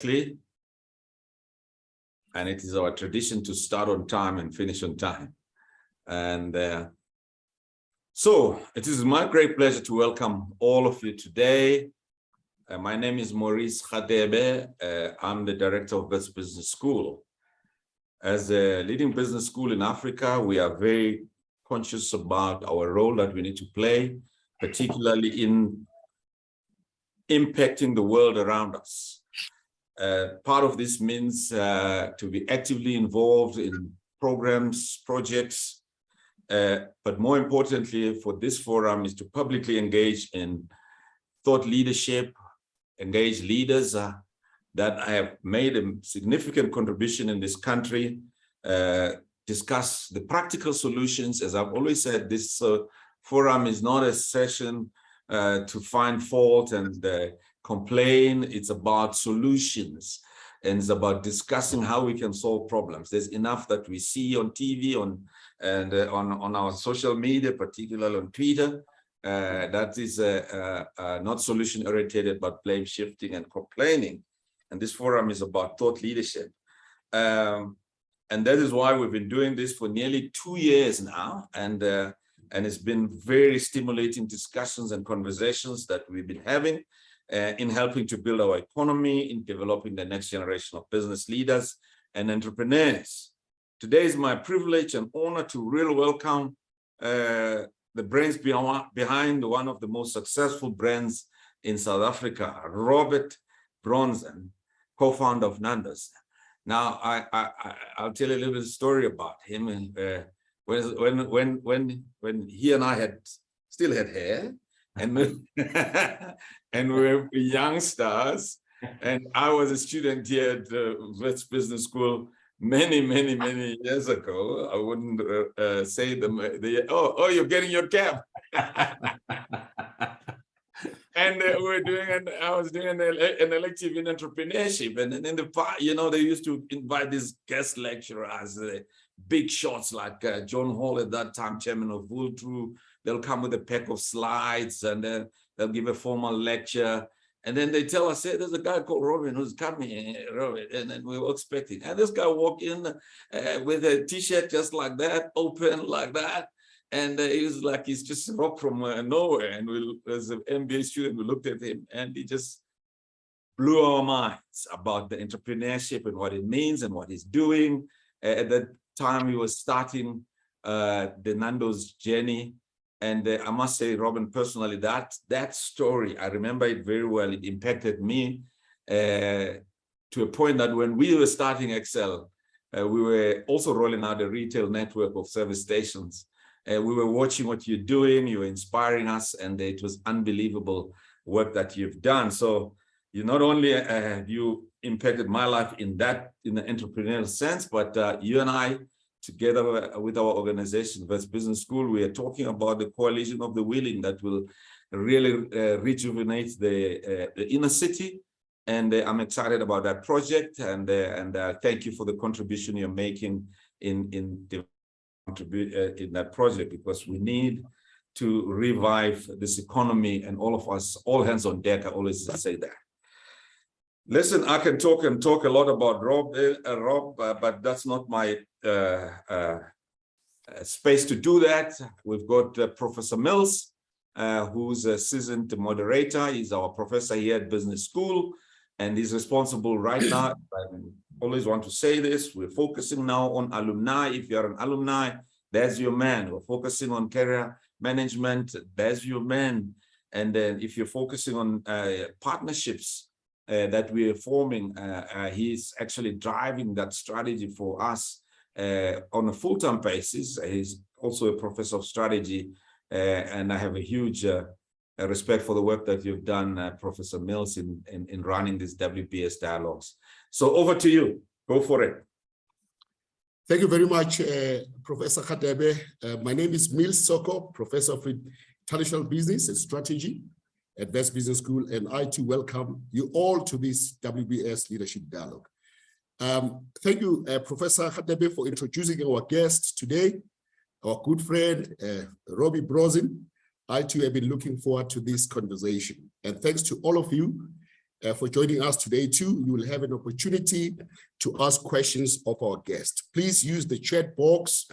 and it is our tradition to start on time and finish on time. And so it is my great pleasure to welcome all of you today. My name is Maurice Khadebe. I'm the director of Wits Business School. As a leading business school in Africa, we are very conscious about our role that we need to play, particularly in impacting the world around us. Part of this means to be actively involved in programs, projects, but more importantly for this forum is to publicly engage in thought leadership, engage leaders that have made a significant contribution in this country, discuss the practical solutions. As I've always said, this forum is not a session to find fault and complain. It's about solutions, and it's about discussing how we can solve problems. There's enough that we see on TV, on our social media, particularly on Twitter, that is not solution oriented, but blame shifting and complaining. And this forum is about thought leadership. And that is why we've been doing this for nearly 2 years now. And it's been very stimulating discussions and conversations that we've been having in helping to build our economy, in developing the next generation of business leaders and entrepreneurs. Today is my privilege and honor to really welcome the brains behind one of the most successful brands in South Africa, Robert Brozin, co-founder of Nando. Now, I'll tell you a little bit of story about him. And when he and I still had hair, and and we were youngsters, and I was a student here at Wits Business School many years ago. I wouldn't say oh, you're getting your cap. And I was doing an elective in entrepreneurship, and in the past, they used to invite these guest lecturers, big shots like John Hall at that time, chairman of Vultru. They'll come with a pack of slides, and then they'll give a formal lecture, and then they tell us, hey, there's a guy called Robin who's coming, Robin, and then we were expecting, and this guy walked in with a t-shirt just like that, open like that. And he was like, he's just rock from nowhere. And as an MBA student, we looked at him and he just blew our minds about the entrepreneurship and what it means and what he's doing. At that time, he was starting the Nando's journey. And I must say, Robin, personally, that story, I remember it very well. It impacted me to a point that when we were starting Excel, we were also rolling out a retail network of service stations. We were watching what you're doing, you were inspiring us, and it was unbelievable work that you've done. So you not only have you impacted my life in the entrepreneurial sense, but you and I, together with our organization, Wits Business School, we are talking about the coalition of the willing that will really rejuvenate the inner city. And I'm excited about that project, and thank you for the contribution you're making in that project, because we need to revive this economy, and all of us, all hands on deck. I always say that. Listen, I can talk a lot about Rob, but that's not my space to do that. We've got Professor Mills, who's a seasoned moderator. He's our professor here at Business School, and he's responsible right now. Always want to say this, we're focusing now on alumni. If you're an alumni, there's your man. We're focusing on career management, there's your man. And then if you're focusing on partnerships that we're forming, he's actually driving that strategy for us on a full-time basis. He's also a professor of strategy, and I have a huge respect for the work that you've done, Professor Mills, in running these WBS dialogues. So over to you. Go for it. Thank you very much, Professor Khadebe. My name is Mills Soko, Professor of International Business and Strategy at Wits Business School, and I too welcome you all to this WBS Leadership Dialogue. Thank you, Professor Khadebe, for introducing our guest today, our good friend, Robbie Brozin. I too have been looking forward to this conversation. And thanks to all of you for joining us today too. You will have an opportunity to ask questions of our guest. Please use the chat box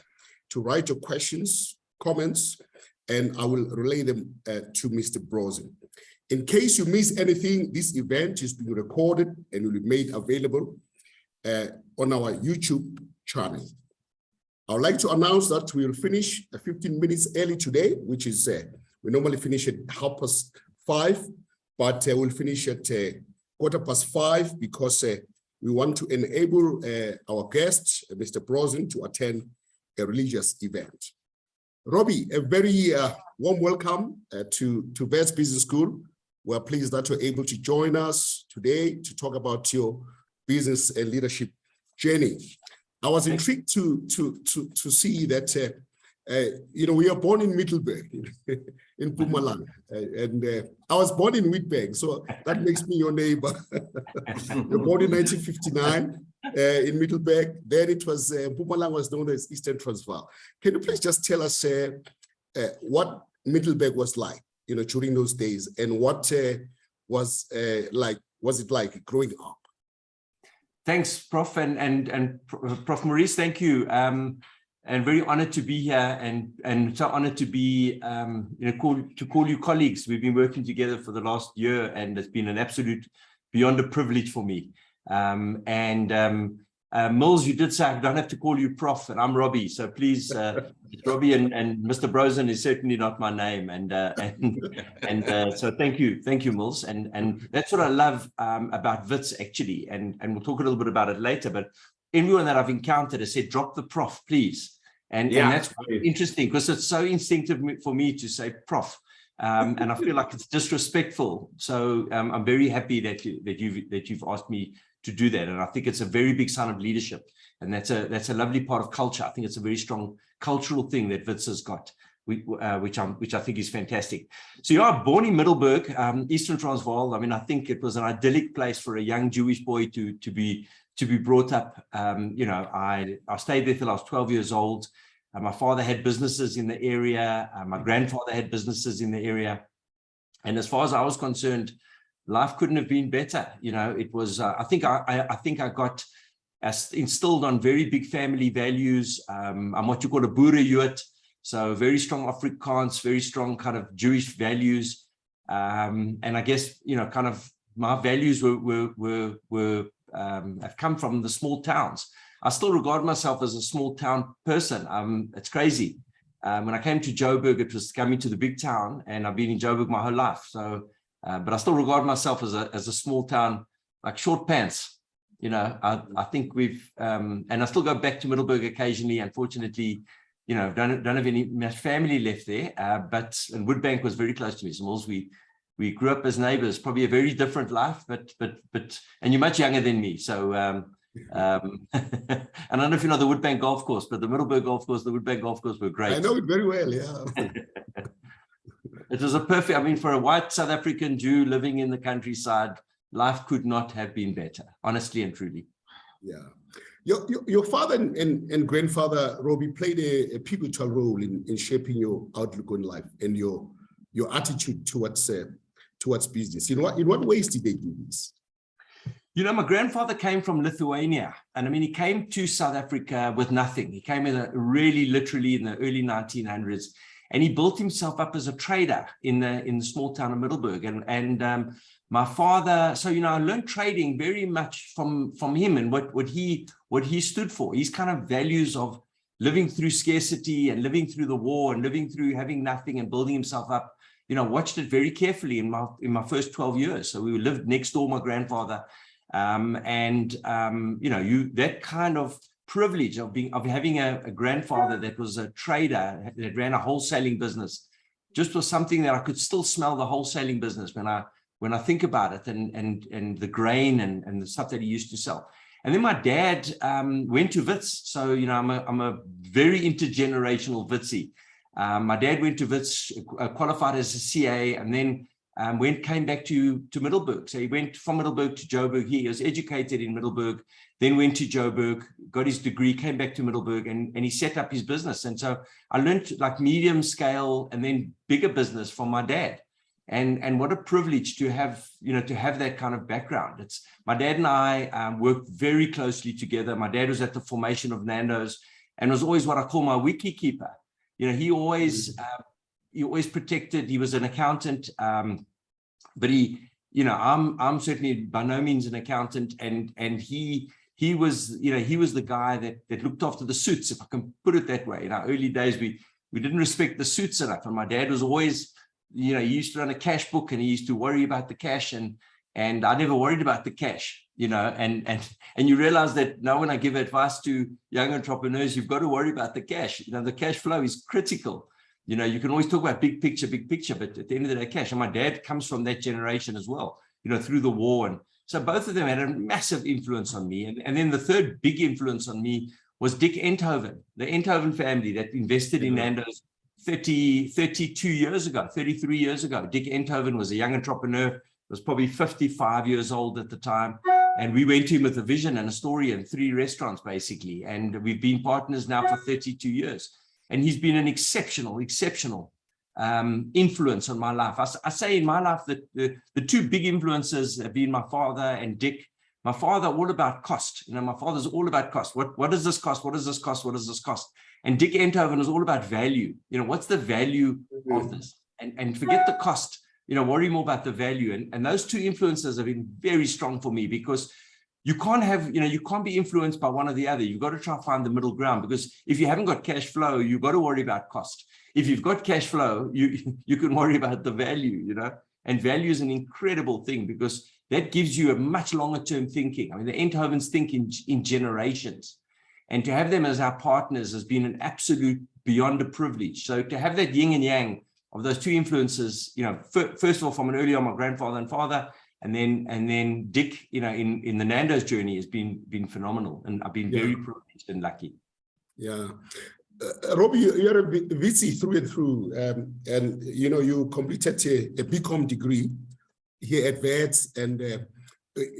to write your questions, comments, and I will relay them to Mr. Brozin. In case you miss anything, this event is being recorded and will be made available on our YouTube channel. I would like to announce that we will finish 15 minutes early today, which is, we normally finish at 5:30, but we'll finish at 5:15 because we want to enable our guest, Mr. Brozin, to attend a religious event. Robbie, a very warm welcome to Wits Business School. We're pleased that you're able to join us today to talk about your business and leadership journey. I was intrigued to see that, we are born in Middleburg, in Mpumalanga, and I was born in Witbank, so that makes me your neighbor. You're born in 1959 in Middleburg. Then it was, Mpumalanga was known as Eastern Transvaal. Can you please just tell us what Middleburg was like, during those days, and what was it like growing up? Thanks, Prof, and Prof Maurice, thank you. And very honored to be here, and so honored to be, to call you colleagues. We've been working together for the last year, and it's been an absolute beyond a privilege for me. Mills, you did say I don't have to call you Prof, and I'm Robbie. So please, Robbie and Mr. Brozin is certainly not my name. So thank you, Mills. And that's what I love about Wits actually. And we'll talk a little bit about it later. But everyone that I've encountered has said, drop the Prof, please. And that's interesting because it's so instinctive for me to say Prof. And I feel like it's disrespectful. So I'm very happy that you've asked me to do that, and I think it's a very big sign of leadership, and that's a lovely part of culture. I think it's a very strong cultural thing that Wits has got, which I think is fantastic. So you are born in Middleburg, Eastern Transvaal. I mean, I think it was an idyllic place for a young Jewish boy to be brought up. I stayed there till I was 12 years old. My father had businesses in the area. My grandfather had businesses in the area, and as far as I was concerned, life couldn't have been better. It was, I think I got instilled on very big family values. I'm what you call a boere Jood, so very strong Afrikaans, very strong kind of Jewish values. And I guess, kind of my values have come from the small towns. I still regard myself as a small town person. It's crazy. When I came to Joburg, it was coming to the big town, and I've been in Joburg my whole life. So, but I still regard myself as a small town, like short pants. I think we've, and I still go back to Middleburg occasionally. Unfortunately, don't have any much family left there. And Woodbank was very close to me. So Mills, we grew up as neighbors. Probably a very different life, but and you're much younger than me. So and I don't know if you know the Woodbank golf course, but the Middleburg golf course, the Woodbank golf course were great. I know it very well. Yeah. It was for a white South African Jew living in the countryside, life could not have been better, honestly and truly. Yeah. Your father and grandfather, Robbie, played a pivotal role in shaping your outlook on life and your attitude towards business. In what ways did they do this? My grandfather came from Lithuania, and I mean, he came to South Africa with nothing. He came really literally in the early 1900s. And he built himself up as a trader in the small town of Middleburg. And my father, so I learned trading very much from him and what he stood for. His kind of values of living through scarcity and living through the war and living through having nothing and building himself up. Watched it very carefully in my first 12 years. So we lived next door, my grandfather, that kind of privilege of having a grandfather that was a trader, that ran a wholesaling business, just was something that I could still smell the wholesaling business when I think about it, and the grain and the stuff that he used to sell. And then my dad went to Wits, so I'm a very intergenerational Witsie. My dad went to Wits, qualified as a CA, and then came back to Middleburg. So he went from Middleburg to Joburg. He was educated in Middleburg, then went to Joburg, got his degree, came back to Middleburg, and he set up his business. And so I learned like medium scale and then bigger business from my dad. And what a privilege to have, to have that kind of background. It's my dad and I worked very closely together. My dad was at the formation of Nando's and was always what I call my wiki keeper. He always protected. He was an accountant, but I'm certainly by no means an accountant, and he was the guy that looked after the suits, if I can put it that way. In our early days, we didn't respect the suits enough, and my dad was always, he used to run a cash book, and he used to worry about the cash, and I never worried about the cash, and you realize that now when I give advice to young entrepreneurs, you've got to worry about the cash. The cash flow is critical. You can always talk about big picture, but at the end of the day, cash. And my dad comes from that generation as well, through the war. And so both of them had a massive influence on me. And then the third big influence on me was Dick Enthoven, the Enthoven family that invested in Nando's 33 years ago. Dick Enthoven was a young entrepreneur, was probably 55 years old at the time. And we went to him with a vision and a story and 3 restaurants, basically. And we've been partners now for 32 years. And he's been an exceptional influence on my life. I say in my life that the 2 big influences have been my father and Dick. My father, all about cost. My father's all about cost. What does this cost? What does this cost? What does this cost? And Dick Enthoven is all about value. What's the value of this? And forget the cost. Worry more about the value. And those 2 influences have been very strong for me, because you can't have, you can't be influenced by one or the other. You've got to try to find the middle ground, because if you haven't got cash flow, you've got to worry about cost. If you've got cash flow, you can worry about the value, and value is an incredible thing, because that gives you a much longer term thinking. I mean, the Enthovens think in generations, and to have them as our partners has been an absolute beyond a privilege. So to have that yin and yang of those 2 influences, first of all, from an early on, my grandfather and father, and then Dick, in the Nando's journey has been phenomenal, and I've been very privileged and lucky. Yeah, Robbie, you're a Witsy through and through, and you completed a BCom degree here at Wits, and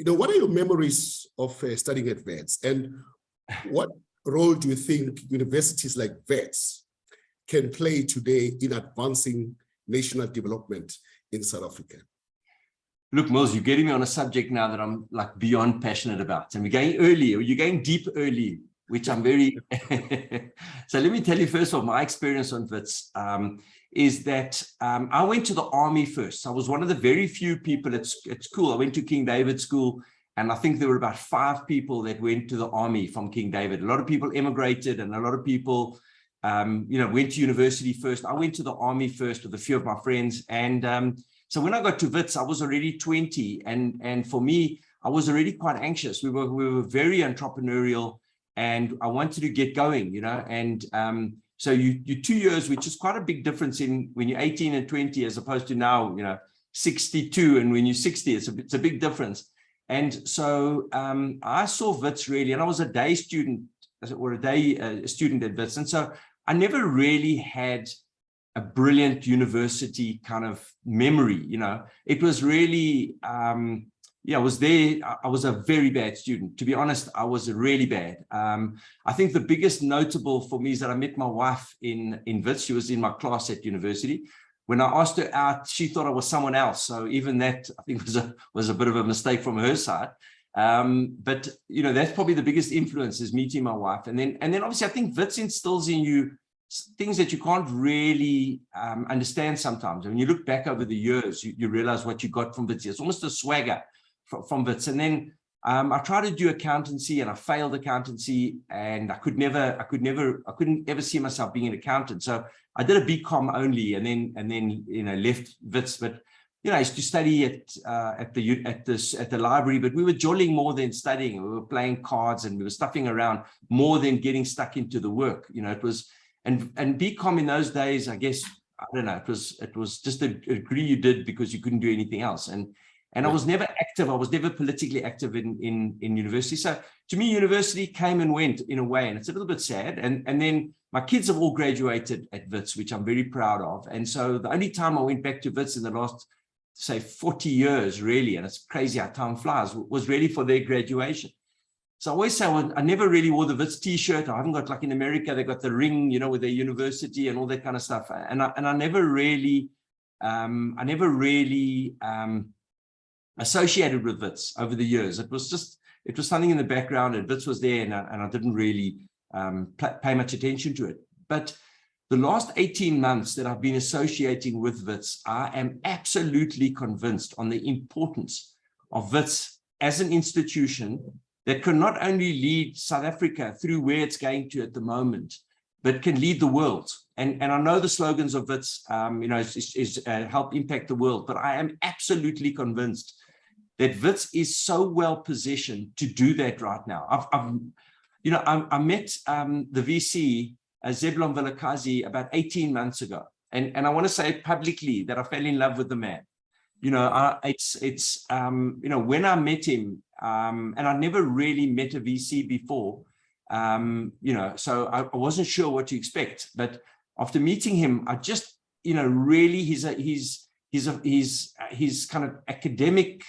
what are your memories of studying at Wits, and what role do you think universities like Wits can play today in advancing national development in South Africa? Look, Mills, you're getting me on a subject now that I'm like beyond passionate about. And we're going early, or you're going deep early, which I'm very... So let me tell you first of all, my experience on Wits is that I went to the army first. I was one of the very few people at school. I went to King David School, and I think there were about 5 people that went to the army from King David. A lot of people emigrated, and a lot of people went to university first. I went to the army first with a few of my friends, and so when I got to Wits, I was already 20, and for me, I was already quite anxious. We were very entrepreneurial, and I wanted to get going, and so you 2 years, which is quite a big difference in when you're 18 and 20, as opposed to now, 62, and when you're 60, it's a big difference. And so I saw Wits really, and I was a day student, or a day student at Wits, and so I never really had a brilliant university kind of memory. It was really, I was there. I was a very bad student. To be honest, I was really bad. I think the biggest notable for me is that I met my wife in Wits. She was in my class at university. When I asked her out, she thought I was someone else. So even that, I think, was a bit of a mistake from her side. But that's probably the biggest influence, is meeting my wife. And then obviously I think Wits instills in you things that you can't really understand sometimes. When you look back over the years, you realize what you got from Wits. It's almost a swagger from Wits. And then I tried to do accountancy, and I failed accountancy, and I couldn't ever see myself being an accountant. So I did a BCom only, and then left Wits. But I used to study at the library, but we were jolling more than studying. We were playing cards, and we were stuffing around more than getting stuck into the work. It was, and BCom in those days, I guess, I don't know, it was just a degree you did because you couldn't do anything else. And I was never active. I was never politically active in university. So to me, university came and went in a way, and it's a little bit sad. And then my kids have all graduated at Wits, which I'm very proud of. And so the only time I went back to Wits in the last, say, 40 years, really, and it's crazy how time flies, was really for their graduation. So I always say, well, I never really wore the Wits t-shirt. I haven't got, like in America, they got the ring, with their university and all that kind of stuff. And I never really I never really associated with Wits over the years. It was something in the background, and Wits was there, and I didn't really pay much attention to it. But the last 18 months that I've been associating with Wits, I am absolutely convinced on the importance of Wits as an institution that can not only lead South Africa through where it's going to at the moment, but can lead the world. And I know the slogans of Wits, is help impact the world, but I am absolutely convinced that Wits is so well positioned to do that right now. I met the VC, Zebulon Vilakazi, about 18 months ago. And I want to say publicly that I fell in love with the man. When I met him, and I never really met a VC before, so I wasn't sure what to expect. But after meeting him, I just, really, he's kind of academic,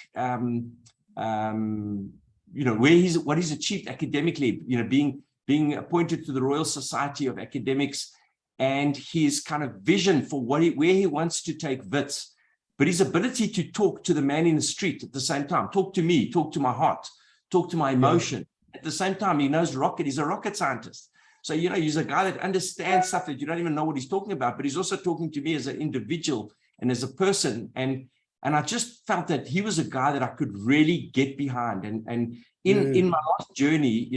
what he's achieved academically, being appointed to the Royal Society of Academics, and his kind of vision for where he wants to take Wits, but his ability to talk to the man in the street at the same time, talk to me, talk to my heart, talk to my emotion. At the same time, he knows rocket, he's a rocket scientist. So, he's a guy that understands stuff that you don't even know what he's talking about, but he's also talking to me as an individual and as a person. And I just felt that he was a guy that I could really get behind. And in my last journey,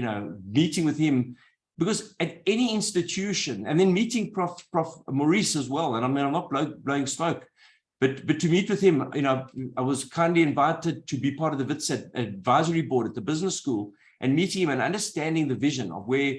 meeting with him, because at any institution, and then meeting Prof Maurice as well, and I'm not blowing smoke, but to meet with him, I was kindly invited to be part of the Wits advisory board at the business school, and meeting him and understanding the vision of where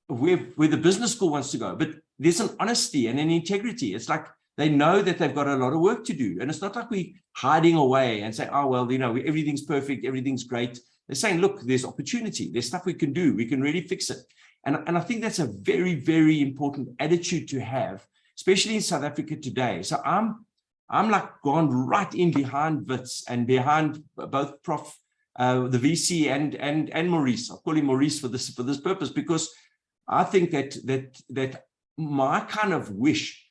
the business school wants to go. But there's an honesty and an integrity. It's like they know that they've got a lot of work to do. And it's not like we're hiding away and say, oh, well, everything's perfect, everything's great. They're saying, look, there's opportunity, there's stuff we can do, we can really fix it. And I think that's a very, very important attitude to have, especially in South Africa today. So I'm like gone right in behind Wits and behind both Prof, the VC and Maurice. I'll call him Maurice for this purpose, because I think that my kind of wish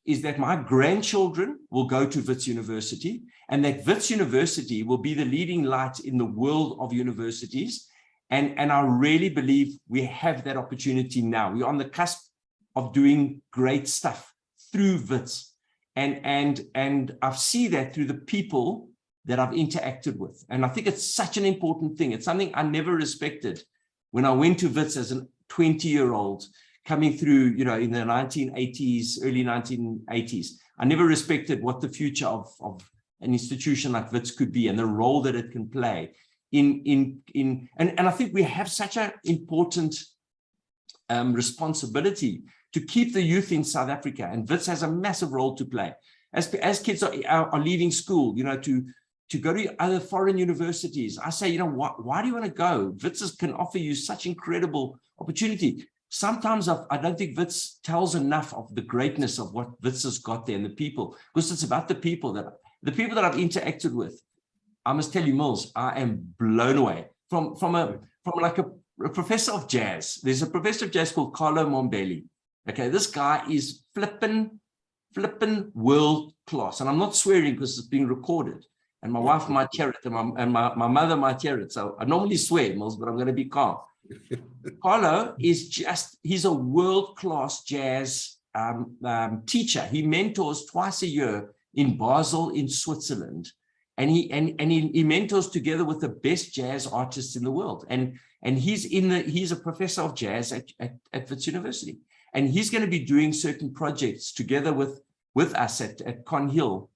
is that my grandchildren will go to Wits University, and that Wits University will be the leading light in the world of universities. And I really believe we have that opportunity now. We're on the cusp of doing great stuff through Wits. And I see that through the people that I've interacted with. And I think it's such an important thing. It's something I never respected when I went to Wits as a 20-year-old coming through, in the 1980s, early 1980s. I never respected what the future of an institution like Wits could be and the role that it can play and I think we have such an important responsibility to keep the youth in South Africa, and Wits has a massive role to play. As kids are leaving school, to go to other foreign universities, I say, why do you want to go? Wits can offer you such incredible opportunity. Sometimes I don't think Wits tells enough of the greatness of what Wits has got there and the people, because it's about the people that I've interacted with. I must tell you, Mills, I am blown away from like a professor of jazz. There's a professor of jazz called Carlo Mombelli. Okay, this guy is flippin' world class, and I'm not swearing because it's being recorded. And my wife might hear it, and my mother might hear it. So I normally swear, Mills, but I'm going to be calm. Carlo he's a world-class jazz teacher. He mentors twice a year in Basel, in Switzerland. And he mentors together with the best jazz artists in the world. And he's a professor of jazz at Wits University. And he's going to be doing certain projects together with us at Con Hill.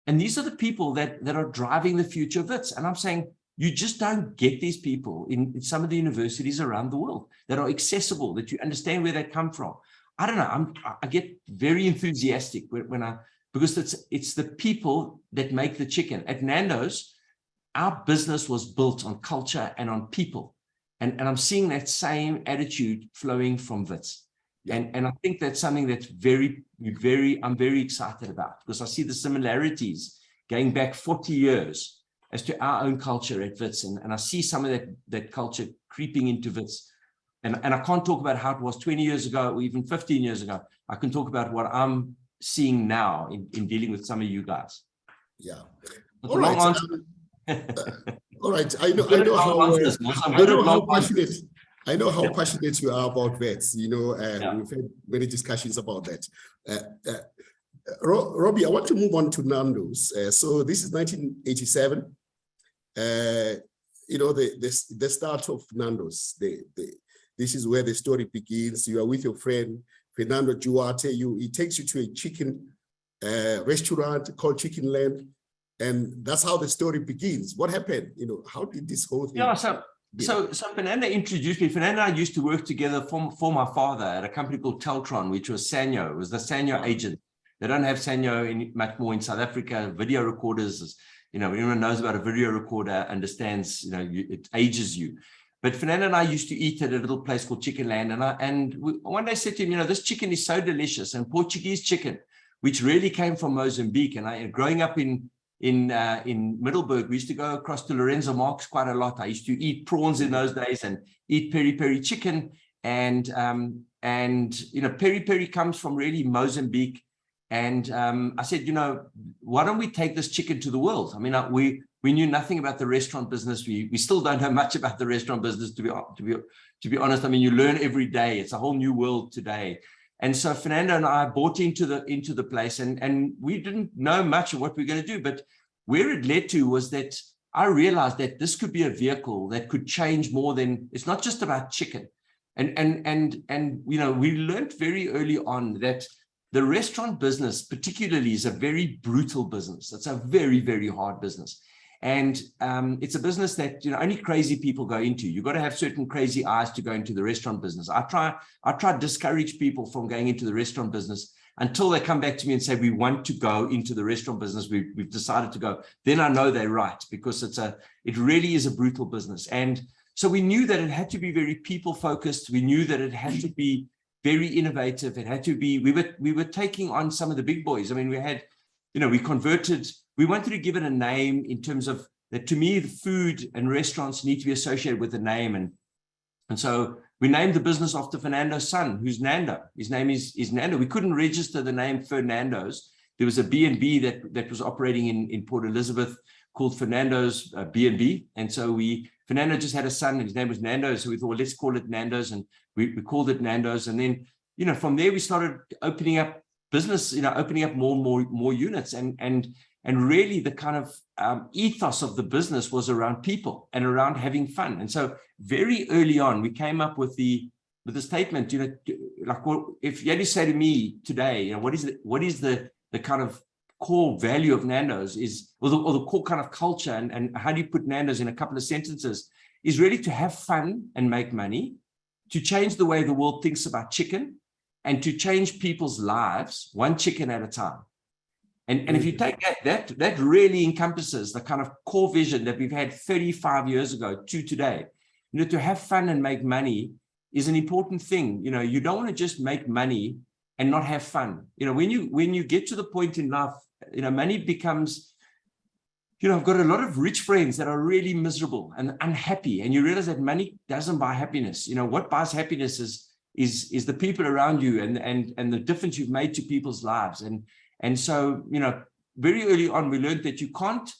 And these are the people that are driving the future of Wits. And I'm saying, you just don't get these people in some of the universities around the world that are accessible, that you understand where they come from. I don't know, I get very enthusiastic because it's the people that make the chicken. At Nando's, our business was built on culture and on people. And I'm seeing that same attitude flowing from Wits. And I think that's something that's I'm very excited about, because I see the similarities going back 40 years as to our own culture at Wits. And I see some of that culture creeping into Wits. And I can't talk about how it was 20 years ago or even 15 years ago. I can talk about what I'm seeing now in dealing with some of you guys? Yeah. That's All a long right. answer. All right. I know how passionate you are about Wits. You know, we've had many discussions about that. Robbie, I want to move on to Nando's. So this is 1987. You know, the start of Nando's. This is where the story begins. You are with your friend Fernando Duarte. He takes you to a chicken restaurant called Chicken Land, and that's how the story begins. What happened? You know, how did this whole thing? Yeah, so Fernando introduced me. Fernando and I used to work together for my father at a company called Teltron, which was Sanyo. It was the Sanyo agent. They don't have Sanyo much more in South Africa. Video recorders, you know, anyone knows about a video recorder understands, you know, it ages you. But Fernando and I used to eat at a little place called Chicken Land. And one day I said to him, you know, this chicken is so delicious, and Portuguese chicken, which really came from Mozambique. And growing up in Middleburg, we used to go across to Lorenzo Marx quite a lot. I used to eat prawns in those days and eat peri-peri chicken. And you know, peri-peri comes from really Mozambique. And I said, you know, why don't we take this chicken to the world? I mean, we knew nothing about the restaurant business. We still don't know much about the restaurant business, to be honest. I mean, you learn every day. It's a whole new world today. And so Fernando and I bought into the place, and we didn't know much of what we were going to do. But where it led to was that I realized that this could be a vehicle that could change more than, it's not just about chicken. And you know, we learned very early on that the restaurant business particularly is a very brutal business. It's a very, very hard business. And it's a business that, you know, only crazy people go into. You've got to have certain crazy eyes to go into the restaurant business. I try to discourage people from going into the restaurant business until they come back to me and say, we want to go into the restaurant business. We've decided to go. Then I know they're right, because it really is a brutal business. And so we knew that it had to be very people focused. We knew that it had to be very innovative. It had to be, we were taking on some of the big boys. I mean, we had, you know, we wanted to give it a name in terms of that. To me, the food and restaurants need to be associated with the name. And so we named the business after Fernando's son, who's Nando. His name is Nando. We couldn't register the name Fernando's. There was a B&B that was operating in Port Elizabeth called Fernando's B&B. And so Fernando just had a son, and his name was Nando. So we thought, well, let's call it Nando's. And we called it Nando's. And then, you know, from there, we started opening up business, you know, opening up more units. And really the kind of ethos of the business was around people and around having fun. And so very early on, we came up with the statement, you know, like, well, if you had to say to me today, you know, what is the kind of core value of Nando's or the core kind of culture, and how do you put Nando's in a couple of sentences, is really to have fun and make money, to change the way the world thinks about chicken, and to change people's lives one chicken at a time. And if you take that really encompasses the kind of core vision that we've had 35 years ago to today. You know, to have fun and make money is an important thing. You know, you don't want to just make money and not have fun. You know, when you get to the point in life, you know, money becomes, you know, I've got a lot of rich friends that are really miserable and unhappy, and you realize that money doesn't buy happiness. You know, what buys happiness is the people around you and the difference you've made to people's lives. And so, you know, very early on, we learned that you can't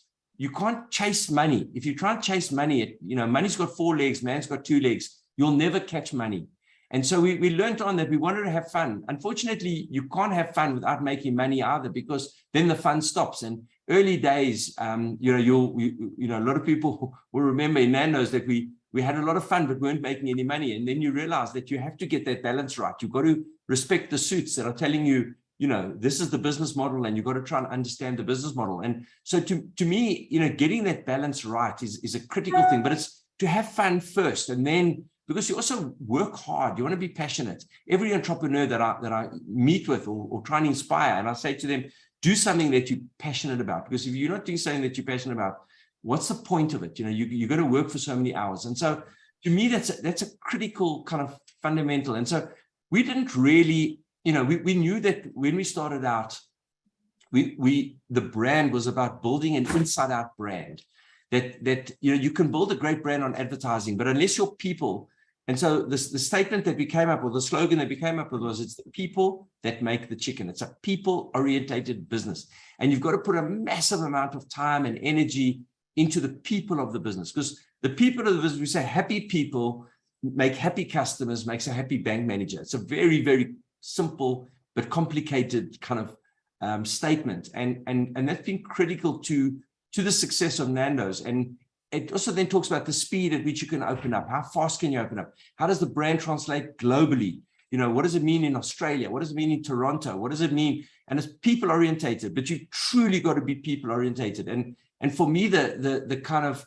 chase money. If you try and chase money, you know, money's got 4 legs, man's got 2 legs. You'll never catch money. And so we learned on that we wanted to have fun. Unfortunately, you can't have fun without making money either, because then the fun stops. And early days, you know, a lot of people will remember in Nando's that we had a lot of fun, but weren't making any money. And then you realize that you have to get that balance right. You've got to respect the suits that are telling you, you know, this is the business model, and you've got to try and understand the business model. And so to me, you know, getting that balance right is a critical thing, but it's to have fun first. And then, because you also work hard, you want to be passionate. Every entrepreneur that I meet with or try and inspire, and I say to them, do something that you're passionate about. Because if you're not doing something that you're passionate about, what's the point of it? You know, you're going to work for so many hours. And so to me, that's a critical kind of fundamental. And so we didn't really, you know, we knew that when we started out, the brand was about building an inside out brand that, you know, you can build a great brand on advertising, but unless your people And so the statement that we came up with, the slogan that we came up with was, it's the people that make the chicken. It's a people-orientated business. And you've got to put a massive amount of time and energy into the people of the business, because the people of the business, we say happy people make happy customers, makes a happy bank manager. It's a very, very simple but complicated kind of statement. And that's been critical to the success of Nando's. And it also then talks about the speed at which you can open up. How fast can you open up? How does the brand translate globally? You know, what does it mean in Australia? What does it mean in Toronto? What does it mean? And it's people orientated, but you truly got to be people orientated. And for me, the kind of,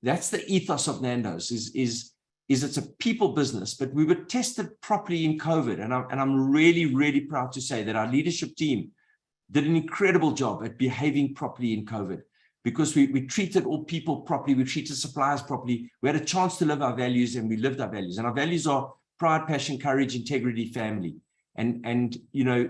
that's the ethos of Nando's is it's a people business, but we were tested properly in COVID. And I'm really, really proud to say that our leadership team did an incredible job at behaving properly in COVID, because we treated all people properly. We treated suppliers properly. We had a chance to live our values, and we lived our values. And our values are pride, passion, courage, integrity, family. And you know,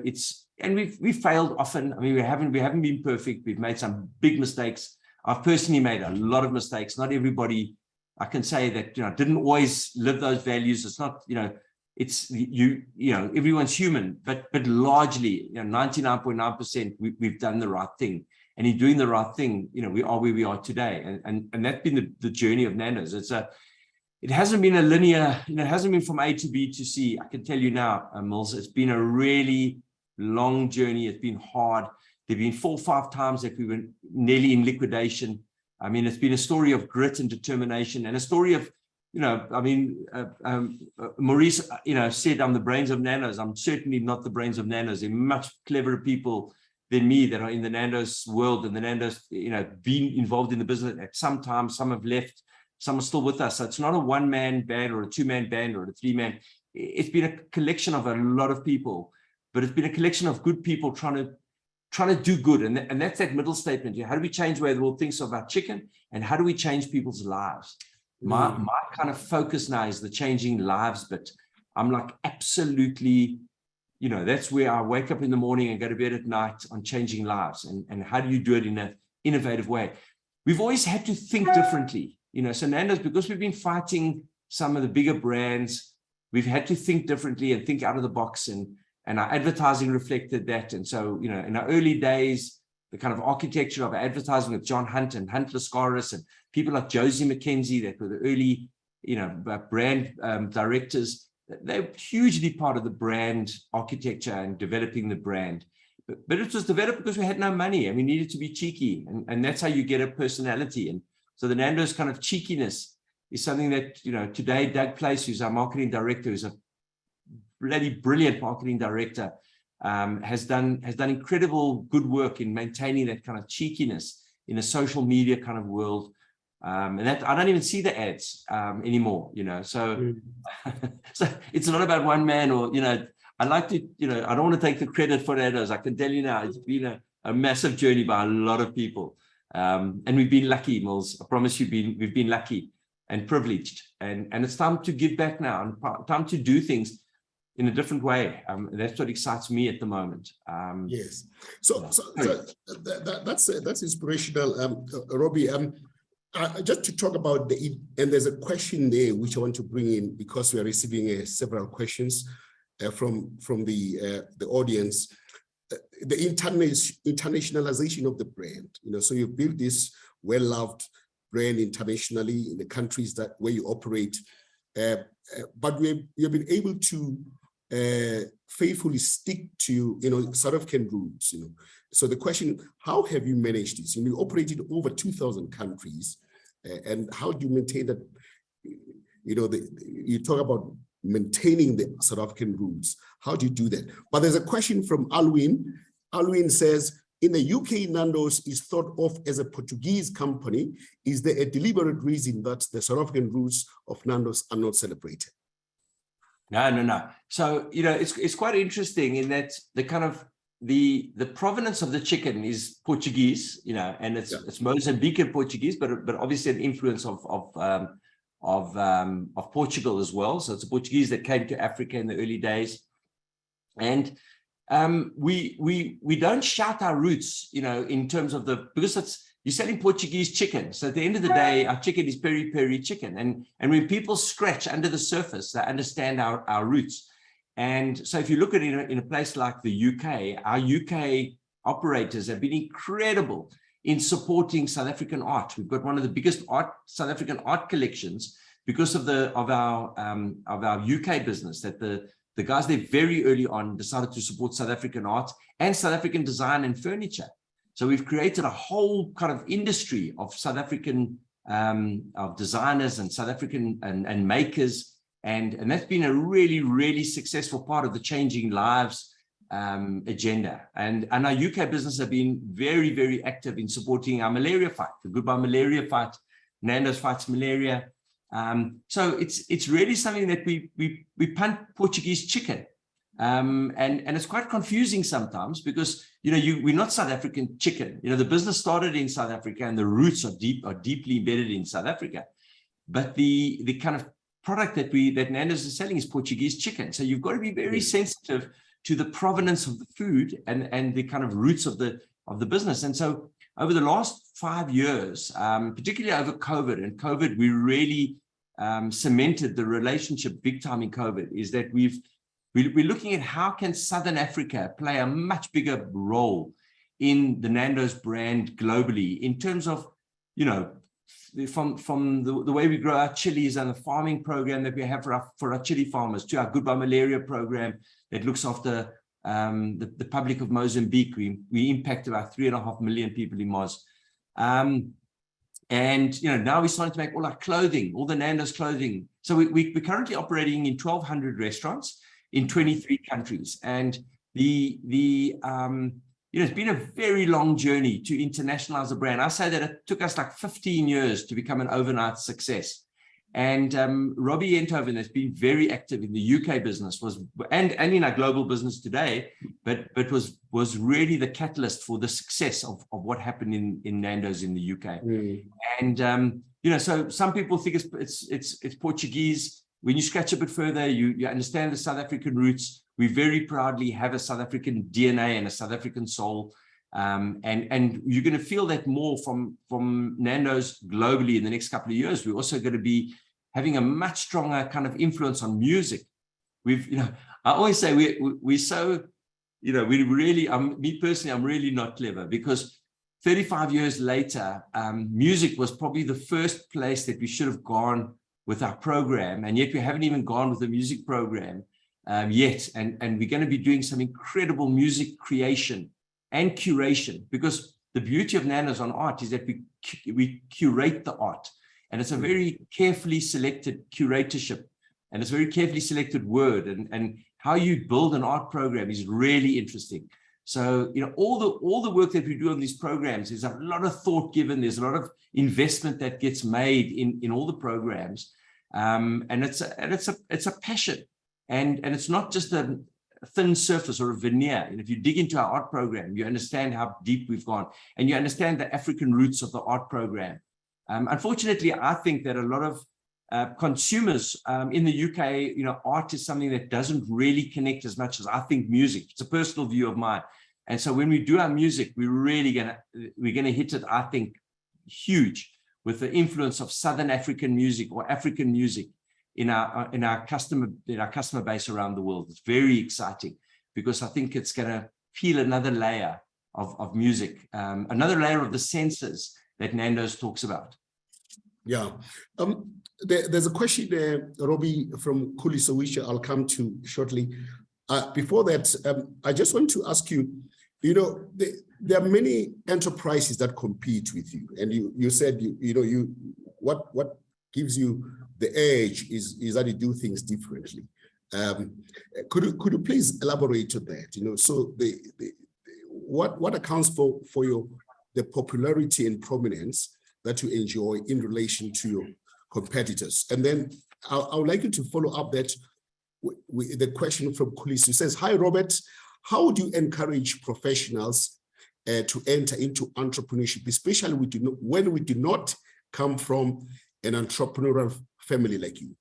we failed often. I mean, we haven't been perfect. We've made some big mistakes. I've personally made a lot of mistakes. Not everybody, I can say that, you know, didn't always live those values. It's not, you know, it's you know, everyone's human, but largely, you know, 99.9% we've done the right thing. And in doing the right thing, you know, we are where we are today. And that's been the journey of Nando's. It hasn't been a linear, you know, it hasn't been from A to B to C. I can tell you now, Mills, it's been a really long journey. It's been hard. There've been 4 or 5 times that we were nearly in liquidation. I mean, it's been a story of grit and determination, and a story of, you know, I mean, Maurice, you know, said I'm the brains of Nando's. I'm certainly not the brains of Nando's. There are much cleverer people than me that are in the Nando's world, and the Nando's, you know, been involved in the business at some time. Some have left, some are still with us. So it's not a one-man band or a 2-man band or a 3-man. It's been a collection of a lot of people, but it's been a collection of good people trying to do good. And that's that middle statement. How do we change the way the world thinks about chicken, and how do we change people's lives? My kind of focus now is the changing lives bit. I'm like, absolutely, you know, that's where I wake up in the morning and go to bed at night, on changing lives. And how do you do it in an innovative way? We've always had to think differently, you know. So Nando's, because we've been fighting some of the bigger brands, we've had to think differently and think out of the box, and our advertising reflected that. And so, you know, in our early days, the kind of architecture of advertising with John Hunt and Hunt Lascaris and people like Josie McKenzie, that were the early, you know, brand directors, they're hugely part of the brand architecture and developing the brand. But it was developed because we had no money and we needed to be cheeky. And that's how you get a personality. And so the Nando's kind of cheekiness is something that, you know, today Doug Place, who's our marketing director, who's a bloody brilliant marketing director, has done incredible good work in maintaining that kind of cheekiness in a social media kind of world. And that I don't even see the ads anymore, you know. So, so it's not about one man, or, you know, I like to, you know, I don't want to take the credit for Nando's. I can tell you now, it's been a massive journey by a lot of people. And we've been lucky, Mills. I promise you, we've been lucky and privileged. And it's time to give back now, and time to do things in a different way. That's what excites me at the moment. Yes. So that's inspirational, Robbie. Just to talk about and there's a question there which I want to bring in, because we are receiving several questions from the audience. The internationalization of the brand. You know, so you build this well-loved brand internationally in the countries where you operate, but we have been able to faithfully stick to, you know, South African roots, you know. So the question, how have you managed this? You operated over 2,000 countries, and how do you maintain that? You know, you talk about maintaining the South African roots. How do you do that? But there's a question from Alwyn. Alwyn says, in the UK, Nando's is thought of as a Portuguese company. Is there a deliberate reason that the South African roots of Nando's are not celebrated? No. So, you know, it's quite interesting in that the kind of the provenance of the chicken is Portuguese, you know, and it's Mozambican Portuguese, but obviously an influence of Portugal as well. So it's a Portuguese that came to Africa in the early days, and we don't shout our roots, you know, in terms of because you're selling Portuguese chicken. So at the end of the day, our chicken is peri-peri chicken. And when people scratch under the surface, they understand our roots. And so if you look at it in a place like the UK, our UK operators have been incredible in supporting South African art. We've got one of the biggest South African art collections because of our UK business, that the guys there very early on decided to support South African art and South African design and furniture. So we've created a whole kind of industry of South African of designers and South African and makers. And that's been a really, really successful part of the Changing Lives agenda. And our UK business have been very, very active in supporting our malaria fight, the Goodbye Malaria fight. Nando's fights malaria. So it's really something that we punt Portuguese chicken. And it's quite confusing sometimes because, we're not South African chicken. The business started in South Africa and the roots are deeply embedded in South Africa. But the kind of product that Nando's is selling is Portuguese chicken. So you've got to be very sensitive to the provenance of the food and the kind of roots of the business. And so over the last 5 years, particularly over COVID, we really cemented the relationship big time in COVID, is that we're looking at how can Southern Africa play a much bigger role in the Nando's brand globally in terms of, from the way we grow our chilies and the farming program that we have for our chili farmers, to our Goodbye Malaria program that looks after the public of Mozambique. We impact about 3.5 million people in Moz. And now we're starting to make all our clothing, all the Nando's clothing. So we're currently operating in 1,200 restaurants in 23 countries. And it's been a very long journey to internationalize the brand. I say that it took us like 15 years to become an overnight success. And Robbie Enthoven has been very active in the UK business, and in our global business today, but was really the catalyst for the success of what happened in Nando's in the UK. And so some people think it's Portuguese. When you scratch a bit further, you understand the South African roots. We very proudly have a South African DNA and a South African soul. And you're going to feel that more from Nando's globally in the next couple of years. We're also going to be having a much stronger kind of influence on music. I always say we're so, we really, me personally, I'm really not clever, because 35 years later, music was probably the first place that we should have gone with our program, and yet we haven't even gone with the music program yet. And we're going to be doing some incredible music creation and curation, because the beauty of Nando's on art is that we curate the art, and it's a very carefully selected curatorship, and it's a very carefully selected word, and how you build an art program is really interesting. So, all the work that we do on these programs, is a lot of thought given. There's a lot of investment that gets made in all the programs, and it's a passion, and it's not just a thin surface or a veneer. And if you dig into our art program, you understand how deep we've gone, and you understand the African roots of the art program. Unfortunately, I think that a lot of consumers in the UK, art is something that doesn't really connect as much as I think music. It's a personal view of mine. And so when we do our music, we're gonna hit it, I think, huge, with the influence of Southern African music or African music in our customer base around the world. It's very exciting, because I think it's gonna peel another layer of music, another layer of the senses that Nando's talks about. Yeah. There's a question there, Robbie, from Kulisa, which I'll come to shortly. Before that, I just want to ask you, there are many enterprises that compete with you, and you said what gives you the edge is that you do things differently. Could you please elaborate on that? So what accounts for the popularity and prominence that you enjoy in relation to your competitors? And then I would like you to follow up that with the question from Kulisi, who says, "Hi, Robert, how do you encourage professionals to enter into entrepreneurship, especially when we do not come from an entrepreneurial family like you?"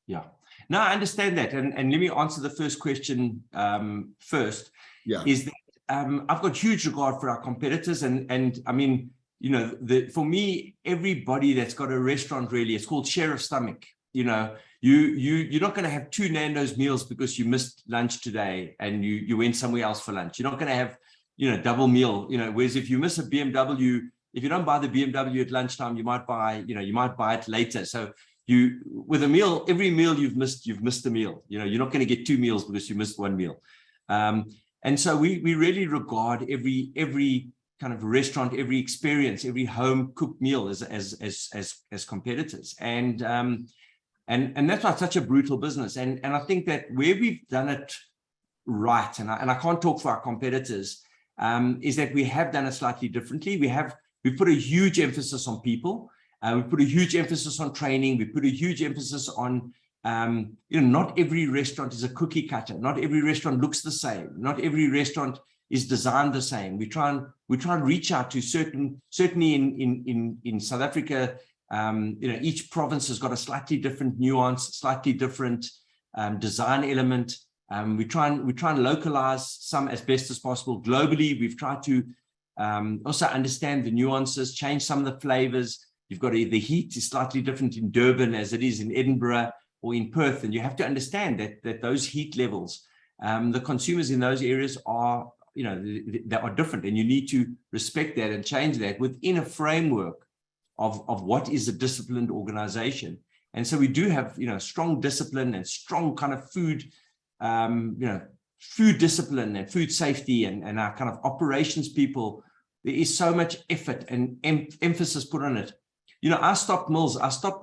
Yeah, no, I understand that. And let me answer the first question first. Yeah. Is that I've got huge regard for our competitors. And I mean, you know, for me, everybody that's got a restaurant, really, it's called share of stomach. You know, you're not going to have 2 Nando's meals because you missed lunch today and you went somewhere else for lunch. You're not going to have, you know, double meal, you know, whereas if you miss a BMW, if you don't buy the BMW at lunchtime, you might buy, you know, you might buy it later. So with a meal, every meal you've missed a meal. You know, you're not going to get 2 meals because you missed 1 meal. And so we really regard every kind of restaurant, every experience, every home cooked meal as competitors. And that's why it's such a brutal business. And I think that where we've done it right, and I can't talk for our competitors, is that we have done it slightly differently. We put a huge emphasis on people. We put a huge emphasis on training. We put a huge emphasis on, you know, not every restaurant is a cookie cutter. Not every restaurant looks the same. Not every restaurant is designed the same. We try and reach out to certainly in South Africa, you know, each province has got a slightly different nuance, slightly different design element. We try and localize some as best as possible. Globally, we've tried to also understand the nuances, change some of the flavors. You've got the heat is slightly different in Durban as it is in Edinburgh or in Perth, and you have to understand that those heat levels, the consumers in those areas are, you know, they are different, and you need to respect that and change that within a framework of what is a disciplined organization. And so we do have, you know, strong discipline and strong kind of food, you know, food discipline and food safety, and our kind of operations people. There is so much effort and emphasis put on it. You know, I stopped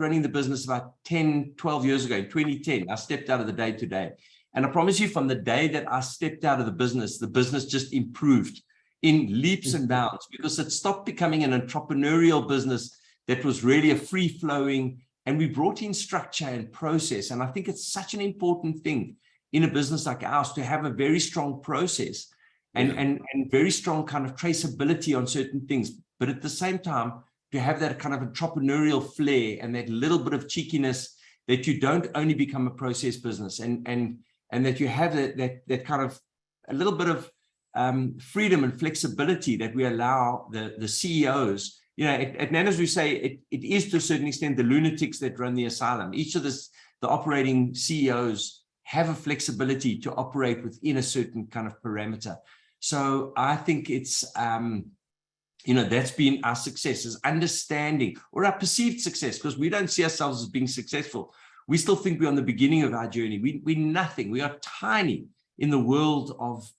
running the business about 10, 12 years ago. In 2010, I stepped out of the day-to-day. And I promise you, from the day that I stepped out of the business just improved in leaps and bounds, because it stopped becoming an entrepreneurial business that was really a free-flowing, and we brought in structure and process. And I think it's such an important thing in a business like ours to have a very strong process and very strong kind of traceability on certain things. But at the same time, to have that kind of entrepreneurial flair and that little bit of cheekiness, that you don't only become a process business, and that you have that kind of a little bit of freedom and flexibility that we allow the CEOs. You know, at Nando's, we say it is to a certain extent the lunatics that run the asylum. Each of the operating CEOs have a flexibility to operate within a certain kind of parameter. So I think it's, you know, that's been our success, is understanding, or our perceived success, because we don't see ourselves as being successful. We still think we're on the beginning of our journey. We're nothing. We are tiny in the world of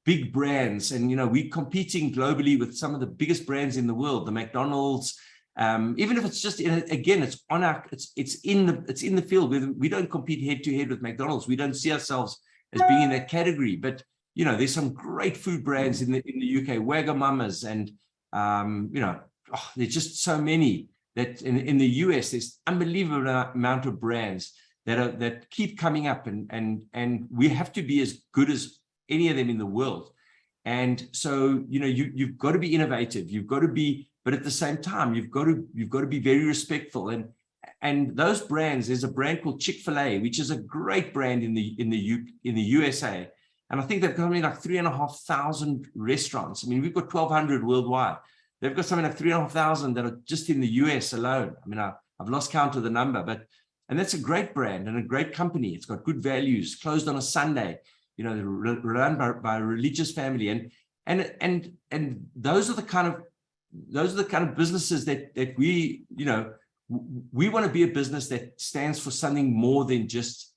big brands. And, you know, we're competing globally with some of the biggest brands in the world, the McDonald's, even if it's just, again, it's on our, it's in the field. We don't compete head to head with McDonald's. We don't see ourselves as being in that category. But, you know, there's some great food brands in the UK, Wagamama's, and, you know, there's just so many that in the US, there's unbelievable amount of brands that keep coming up, and we have to be as good as any of them in the world. And so, you know, you've got to be innovative. You've got to be, but at the same time, you've got to be very respectful. And those brands, there's a brand called Chick-fil-A, which is a great brand in the USA. And I think they've got something like 3,500 restaurants. I mean, we've got 1,200 worldwide. They've got something like 3,500 that are just in the US alone. I mean, I've lost count of the number, and that's a great brand and a great company. It's got good values, closed on a Sunday, you know, run by a religious family. And those are the kind of businesses that we, you know, we want to be a business that stands for something more than just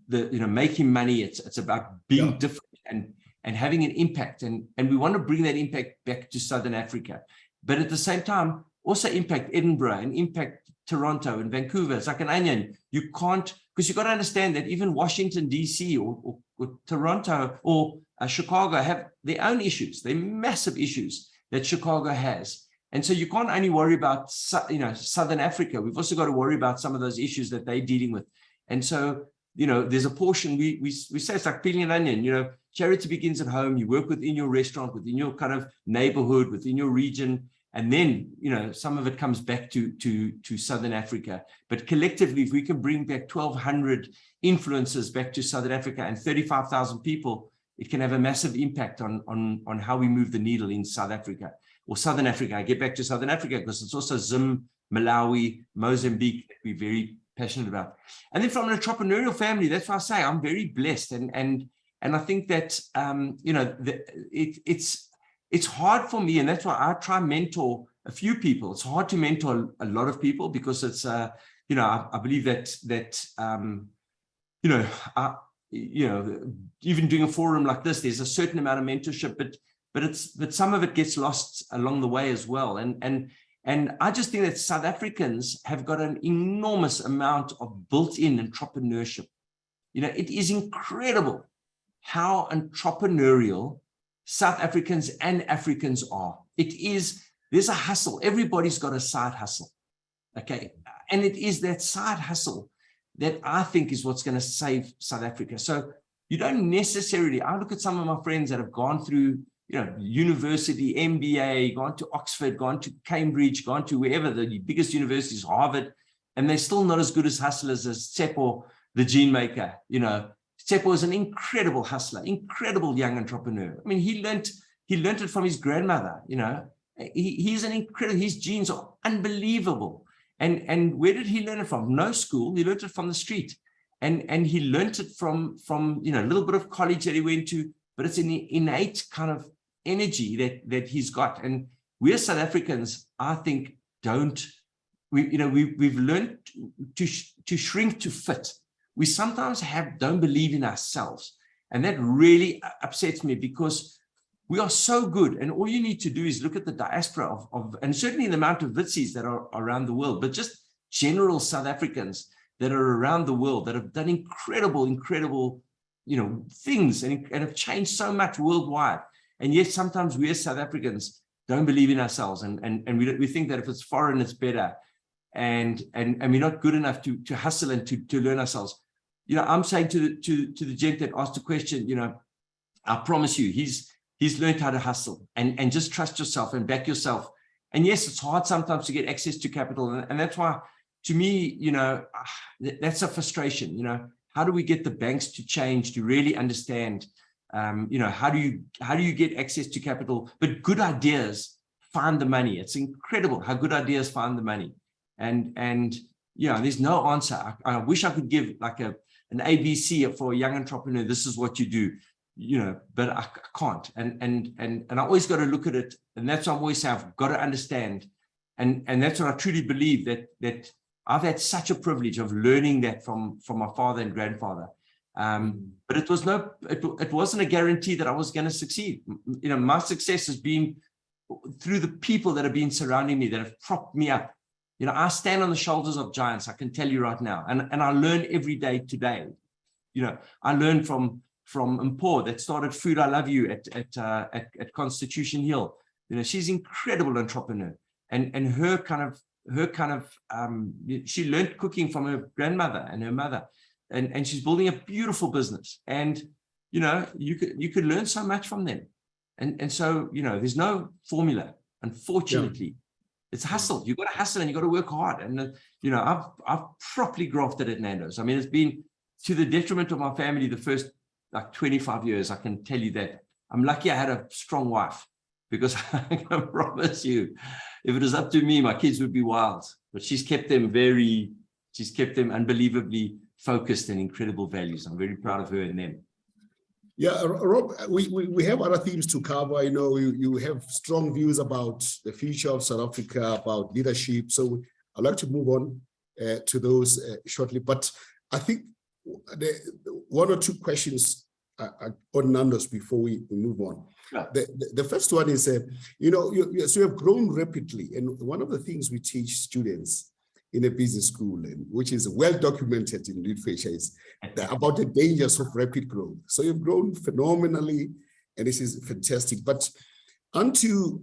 making money. It's about being different and having an impact. And we want to bring that impact back to Southern Africa. But at the same time, also impact Edinburgh and impact Toronto and Vancouver. It's like an onion. You can't, because you've got to understand that even Washington, DC or Toronto or Chicago have their own issues. They're massive issues that Chicago has. And so you can't only worry about, you know, Southern Africa. We've also got to worry about some of those issues that they're dealing with. And so, you know, there's a portion, we say it's like peeling an onion, you know, charity begins at home. You work within your restaurant, within your kind of neighborhood, within your region. And then, you know, some of it comes back to Southern Africa. But collectively, if we can bring back 1,200 influencers back to Southern Africa and 35,000 people, it can have a massive impact on how we move the needle in South Africa. or Southern Africa. I get back to Southern Africa because it's also Zim, Malawi, Mozambique that we're very passionate about. And then from an entrepreneurial family, that's why I say I'm very blessed. And I think that, you know, it's hard for me, and that's why I try and mentor a few people. It's hard to mentor a lot of people because it's, you know, I believe that you know, even doing a forum like this, there's a certain amount of mentorship, but some of it gets lost along the way as well. And I just think that South Africans have got an enormous amount of built-in entrepreneurship. You know, it is incredible how entrepreneurial South Africans and Africans are. There's a hustle. Everybody's got a side hustle. Okay. And it is that side hustle that I think is what's going to save South Africa. So you don't necessarily, I look at some of my friends that have gone through, you know, university, MBA, gone to Oxford, gone to Cambridge, gone to wherever, the biggest universities, Harvard, and they're still not as good as hustlers as Tsepo, the gene maker. You know, Tsepo is an incredible hustler, incredible young entrepreneur. I mean, he learned it from his grandmother. You know, he's an incredible, his genes are unbelievable. And where did he learn it from? No school. He learned it from the street, and he learned it from you know, a little bit of college that he went to, but it's an innate kind of energy that he's got. And we as South Africans, I think, we've learned to shrink to fit. We sometimes don't believe in ourselves, and that really upsets me because we are so good, and all you need to do is look at the diaspora and certainly the amount of Witsis that are around the world, but just general South Africans that are around the world that have done incredible, you know, things and have changed so much worldwide. And yet sometimes we as South Africans don't believe in ourselves, and we think that if it's foreign, it's better, and we're not good enough to hustle and to learn ourselves. You know, I'm saying to the gent that asked the question, you know, I promise you, he's learned how to hustle and just trust yourself and back yourself. And yes, it's hard sometimes to get access to capital. And that's why, to me, you know, that's a frustration. You know, how do we get the banks to change, to really understand, you know, how do you get access to capital? But good ideas find the money. It's incredible how good ideas find the money. And yeah, there's no answer. I wish I could give like an ABC for a young entrepreneur. This is what you do. You know, but I can't, and I always got to look at it, and that's what I always say. I've got to understand, and that's what I truly believe, that I've had such a privilege of learning that from my father and grandfather. But it wasn't a guarantee that I was going to succeed. You know, my success has been through the people that have been surrounding me, that have propped me up. You know, I stand on the shoulders of giants. I can tell you right now, and I learn every day today. You know, I learn from Mpho that started Food I Love You at Constitution Hill. You know, she's an incredible entrepreneur, and her kind of she learned cooking from her grandmother and her mother, and she's building a beautiful business. And you know, you could learn so much from them, and so, you know, there's no formula, unfortunately. It's hustle. You've got to hustle and you've got to work hard. And you know, I've properly grafted at Nando's. I mean, it's been to the detriment of my family the first like 25 years, I can tell you that. I'm lucky I had a strong wife, because I can promise you, if it was up to me, my kids would be wild. But she's kept them unbelievably focused and incredible values. I'm very proud of her and them. Yeah, Rob, we have other themes to cover. I know you have strong views about the future of South Africa, about leadership. So I'd like to move on to those shortly. But I think one or two questions on Nando's before we move on. Yeah. The first one is, you know, so you have grown rapidly. And one of the things we teach students in a business school, and which is well documented in literature, is about the dangers of rapid growth. So you've grown phenomenally, and this is fantastic. But aren't you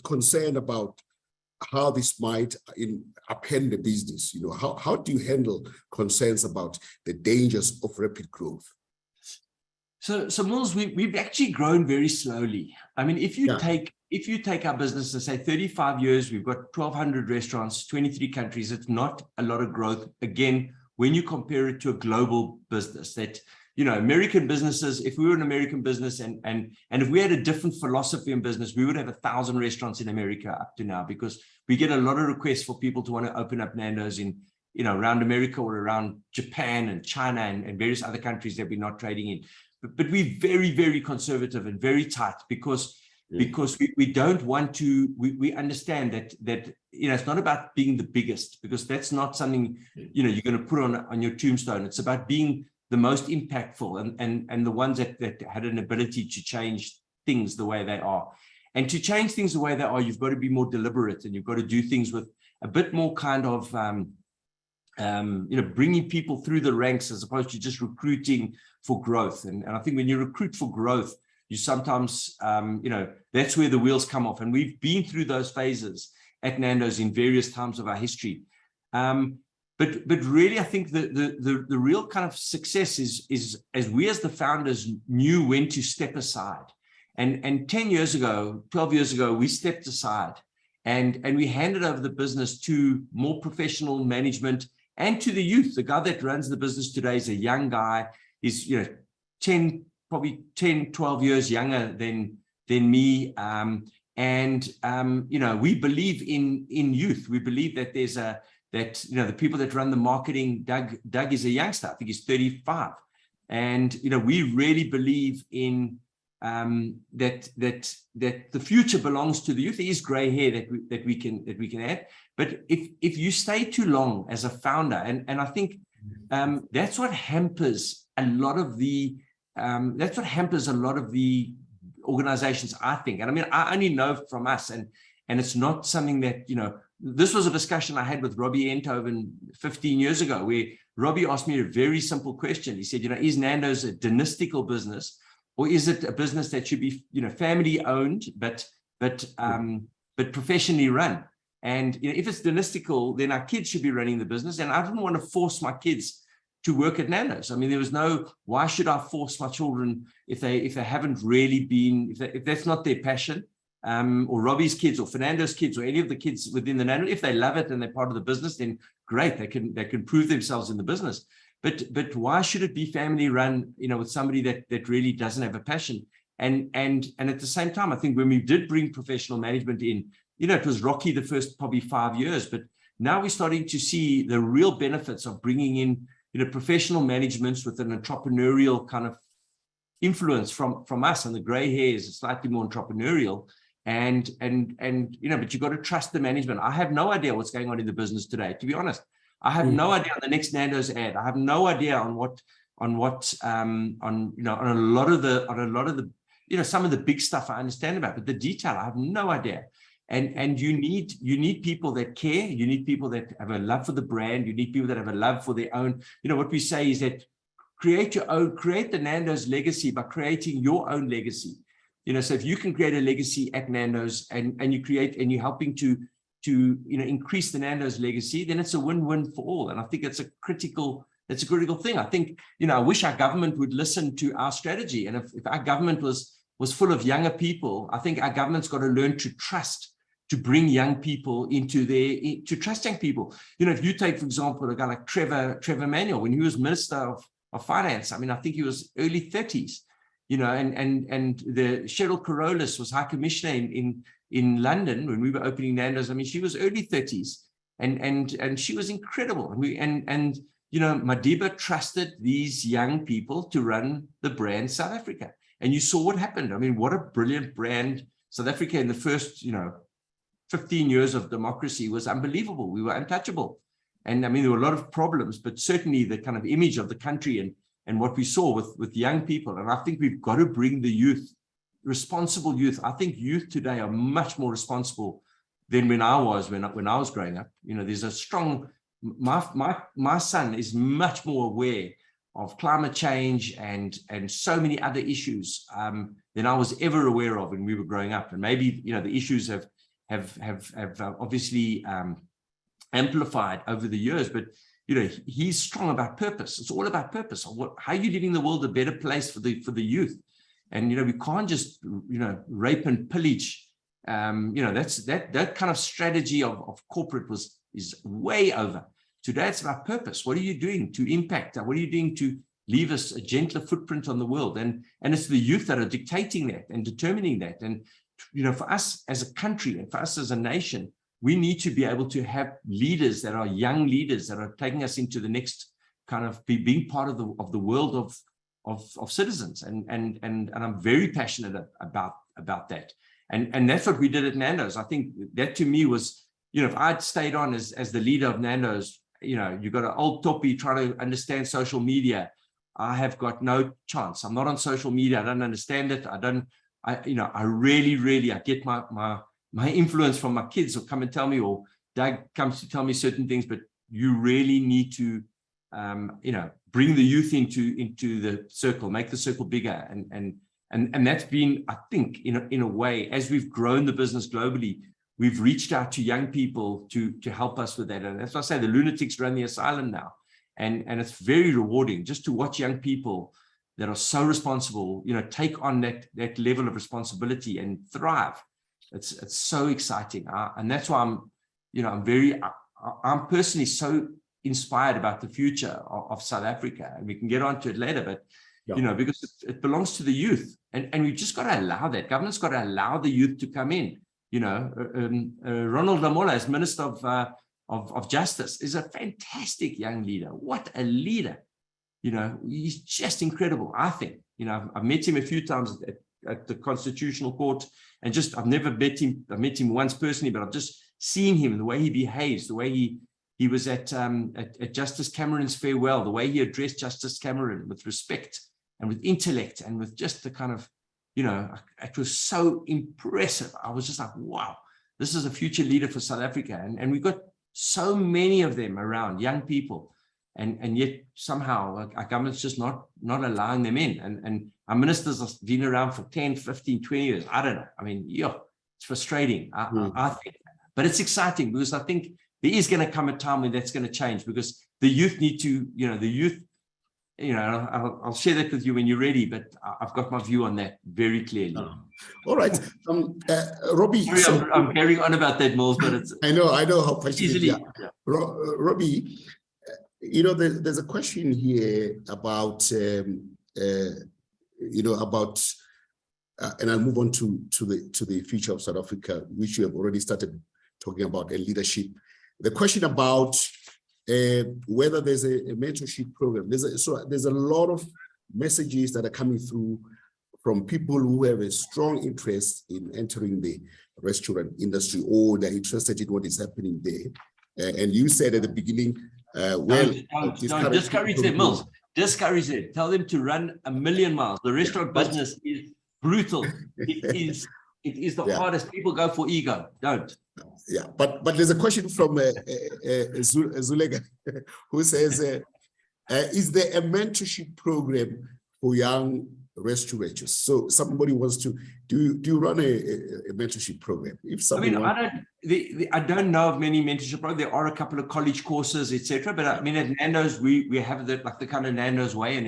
concerned about how this might upend the business? You know, how do you handle concerns about the dangers of rapid growth? So Mills, we've actually grown very slowly. I mean, if you take our business and say 35 years, we've got 1,200 restaurants, 23 countries. It's not a lot of growth. Again, when you compare it to a global business that, American businesses, if we were an American business and if we had a different philosophy in business, we would have 1,000 restaurants in America up to now, because we get a lot of requests for people to want to open up Nando's in, around America or around Japan and China and various other countries that we're not trading in. But we're very, very conservative and very tight because we don't want to, we understand that it's not about being the biggest, because that's not something, you're going to put on your tombstone. It's about being the most impactful and the ones that had an ability to change things the way they are. And to change things the way they are, you've got to be more deliberate, and you've got to do things with a bit more kind of, bringing people through the ranks as opposed to just recruiting for growth. And I think when you recruit for growth, you sometimes, that's where the wheels come off. And we've been through those phases at Nando's in various times of our history. But really, I think the real kind of success is as we as the founders knew when to step aside. And 10 years ago, 12 years ago, we stepped aside and we handed over the business to more professional management and to the youth. The guy that runs the business today is a young guy. He's, probably 10, 12 years younger than me. We believe in youth. We believe that there's the people that run the marketing, Doug is a youngster. I think he's 35. And, we really believe in that the future belongs to the youth. There is gray hair that we can add. But if you stay too long as a founder, and I think that's what hampers a lot of the organizations, I think. And I mean, I only know from us, and it's not something that, this was a discussion I had with Robbie Enthoven 15 years ago, where Robbie asked me a very simple question. He said, is Nando's a dynastical business, or is it a business that should be, family owned, but professionally run? And if it's dynastical, then our kids should be running the business. And I didn't want to force my kids to work at Nando's. I mean, there was why should I force my children if they haven't really been, if that's not their passion, or Robbie's kids or Fernando's kids or any of the kids within the Nando, if they love it and they're part of the business, then great, they can prove themselves in the business. But why should it be family run, with somebody that really doesn't have a passion? And at the same time, I think when we did bring professional management in, it was rocky the first probably 5 years, but now we're starting to see the real benefits of bringing in, professional managements with an entrepreneurial kind of influence from us, and the gray hair is slightly more entrepreneurial. And but you've got to trust the management. I have no idea what's going on in the business today, to be honest. I have no idea on the next Nando's ad. I have no idea on a lot of the some of the big stuff I understand about, but the detail I have no idea. And you need people that care. You need people that have a love for the brand. You need people that have a love for their own. What we say is that create the Nando's legacy by creating your own legacy. So if you can create a legacy at Nando's and you're helping to increase the Nando's legacy, then it's a win-win for all. And I think it's a critical thing. I think, I wish our government would listen to our strategy. And if our government was full of younger people, I think our government's got to learn to bring young people to trust young people. If you take, for example, a guy like Trevor Manuel, when he was Minister of Finance, I mean, I think he was early 30s, and the Cheryl Carolus was High Commissioner in London when we were opening Nando's. I mean, she was early 30s, and she was incredible. And Madiba trusted these young people to run the brand South Africa. And you saw what happened. I mean, what a brilliant brand. South Africa in the first, 15 years of democracy was unbelievable. We were untouchable. And I mean, there were a lot of problems, but certainly the kind of image of the country and what we saw with young people. And I think we've got to bring the youth, responsible youth. I think youth today are much more responsible than when I was growing up. There's a strong, my son is much more aware of climate change and so many other issues than I was ever aware of when we were growing up. And maybe, the issues have obviously amplified over the years, but he's strong about purpose. It's all about purpose. How are you leaving the world a better place for the youth? And we can't just rape and pillage. That kind of strategy of corporate is way over. Today it's about purpose. What are you doing to impact? What are you doing to leave us a gentler footprint on the world. And it's the youth that are dictating that and determining that. And, you know, for us as a country and for us as a nation, we need to be able to have leaders that are young leaders that are taking us into the next kind of being part of the world of citizens. And I'm very passionate about that. And that's what we did at Nando's. I think that to me was, you know, if I'd stayed on as the leader of Nando's, you know, you've got an old toppy trying to understand social media. I have got no chance. I'm not on social media. I don't understand it. I get my influence from my kids who come and tell me, or Doug comes to tell me certain things, but you really need to, you know, bring the youth into the circle, make the circle bigger. And that's been, I think, in a way, as we've grown the business globally, we've reached out to young people to help us with that. And that's why I say the lunatics run the asylum now. And it's very rewarding just to watch young people that are so responsible, you know, take on that level of responsibility and thrive. It's so exciting. And that's why I'm personally so inspired about the future of South Africa. And we can get onto it later, but you know, because it belongs to the youth, and we've just got to allow that. Government's got to allow the youth to come in. You know, Ronald Lamola as Minister of Justice is a fantastic young leader. What a leader! You know, he's just incredible. I think. You know, I've met him a few times at the Constitutional Court, and I've never met him. I've met him once personally, but I've just seen him, the way he behaves, the way he was at Justice Cameron's farewell, the way he addressed Justice Cameron with respect and with intellect and with just the kind of, you know, it was so impressive. I was just like, wow, this is a future leader for South Africa. And we've got so many of them around, young people, and yet somehow our government's just not allowing them in. And our ministers have been around for 10, 15, 20 years. I don't know. I mean, it's frustrating, I think. But it's exciting because I think there is going to come a time when that's going to change, because the youth need to, you know, I'll share that with you when you're ready, but I've got my view on that very clearly. All right. Robbie. Sorry, I'm carrying on about that, Mills, but it's... I know how passionate you are. Robbie, you know, there's a question here about, you know, about, and I'll move on to the future of South Africa, which you have already started talking about, and leadership. The question about whether there's a mentorship program. There's a lot of messages that are coming through from people who have a strong interest in entering the restaurant industry, or they're interested in what is happening there. And you said at the beginning, don't discourage them, Mills. Discourage them. Tell them to run a million miles. The restaurant business is brutal. It is the hardest. People go for ego. Don't. Yeah, but there's a question from Zulega who says, is there a mentorship program for young restaurateurs? So somebody wants to do you run a mentorship program? If somebody I don't know of many mentorship programs. There are a couple of college courses, etc. But I mean, at Nando's, we have the kind of Nando's way, and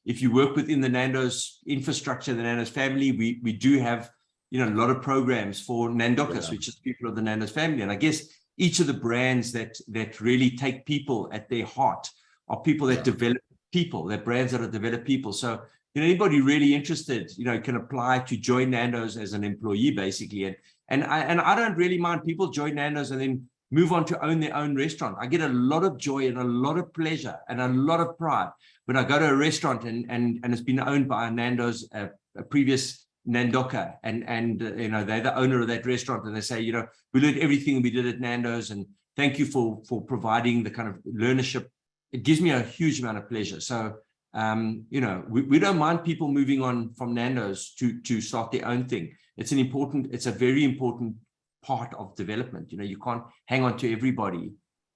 if you work within the Nando's infrastructure, the Nando's family, we do have, you know, a lot of programs for Nandokas, which is people of the Nando's family. And I guess each of the brands that really take people at their heart are people that develop people, they're brands that are develop people. So, you know, anybody really interested, you know, can apply to join Nando's as an employee, basically. And I don't really mind people join Nando's and then move on to own their own restaurant. I get a lot of joy and a lot of pleasure and a lot of pride when I go to a restaurant and it's been owned by a Nando's, a previous Nandoka, and you know, they're the owner of that restaurant, and they say, you know, we learned everything we did at Nando's, and thank you for providing the kind of learnership. It gives me a huge amount of pleasure. So you know, we don't mind people moving on from Nando's to start their own thing. It's a very important part of development. You know, you can't hang on to everybody,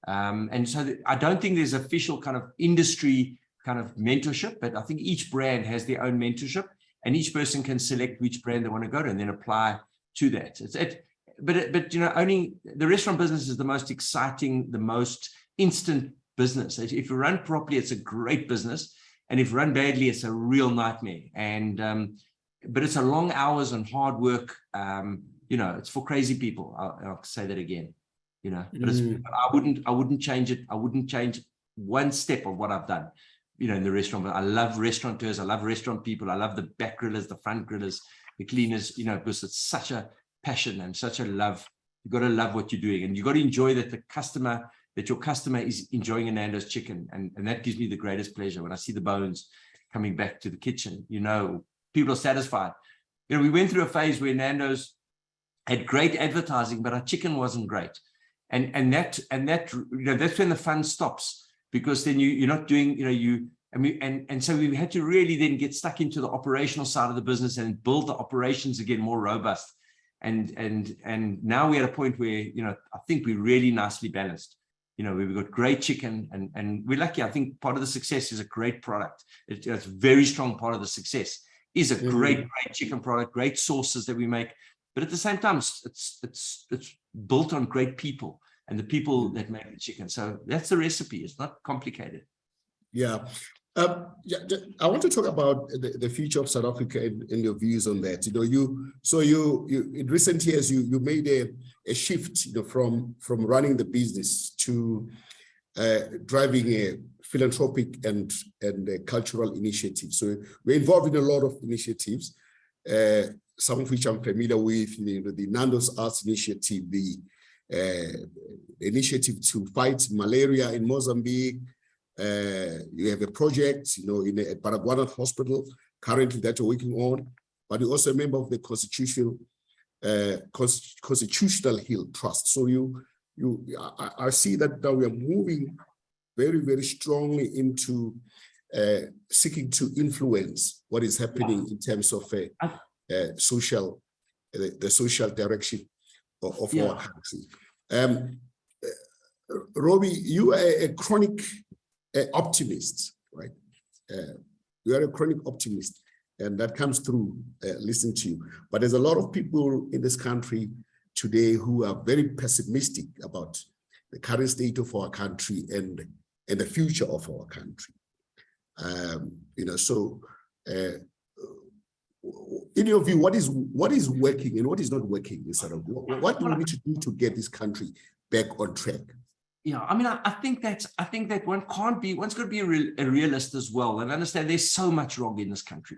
and so I don't think there's official kind of industry kind of mentorship, but I think each brand has their own mentorship. And each person can select which brand they want to go to and then apply to that. But you know, owning the restaurant business is the most exciting, the most instant business. If you run properly, it's a great business, and if run badly, it's a real nightmare. And but it's a long hours and hard work. You know, it's for crazy people. I'll say that again. You know, but I wouldn't change it. I wouldn't change one step of what I've done. you know, in the restaurant, but I love restaurateurs. I love restaurant people. I love the back grillers, the front grillers, the cleaners, you know, because it's such a passion and such a love. You've got to love what you're doing, and you've got to enjoy that your customer is enjoying a Nando's chicken. And that gives me the greatest pleasure when I see the bones coming back to the kitchen. You know, people are satisfied. You know, we went through a phase where Nando's had great advertising, but our chicken wasn't great. And that, you know, that's when the fun stops, because then you're not doing, you know, and so we had to really then get stuck into the operational side of the business and build the operations again more robust. And now we're at a point where, you know, I think we're really nicely balanced. You know, we've got great chicken, and we're lucky. I think part of the success is a great product. It's a very strong part of the success is a great chicken product, great sauces that we make. But at the same time, it's built on great people and the people that make the chicken. So that's the recipe. It's not complicated. Yeah. I want to talk about the future of South Africa and your views on that. You know, you in recent years you made a shift, you know, from running the business to driving a philanthropic and a cultural initiative. So we're involved in a lot of initiatives, some of which I'm familiar with. You know, the Nando's Arts Initiative, the initiative to fight malaria in Mozambique. You have a project, you know, at Baragwana Hospital currently that you're working on, but you're also a member of the Constitutional Hill Trust. So I see that now we are moving very, very strongly into seeking to influence what is happening in terms of the social direction of our country. Robbie, you are a chronic optimist, right? You are a chronic optimist, and that comes through listening to you. But there's a lot of people in this country today who are very pessimistic about the current state of our country and the future of our country. You know, so in your view, what is working and what is not working in South Africa? What do we need to do to get this country back on track? Yeah, I mean, I think that one's got to be a realist as well and understand there's so much wrong in this country.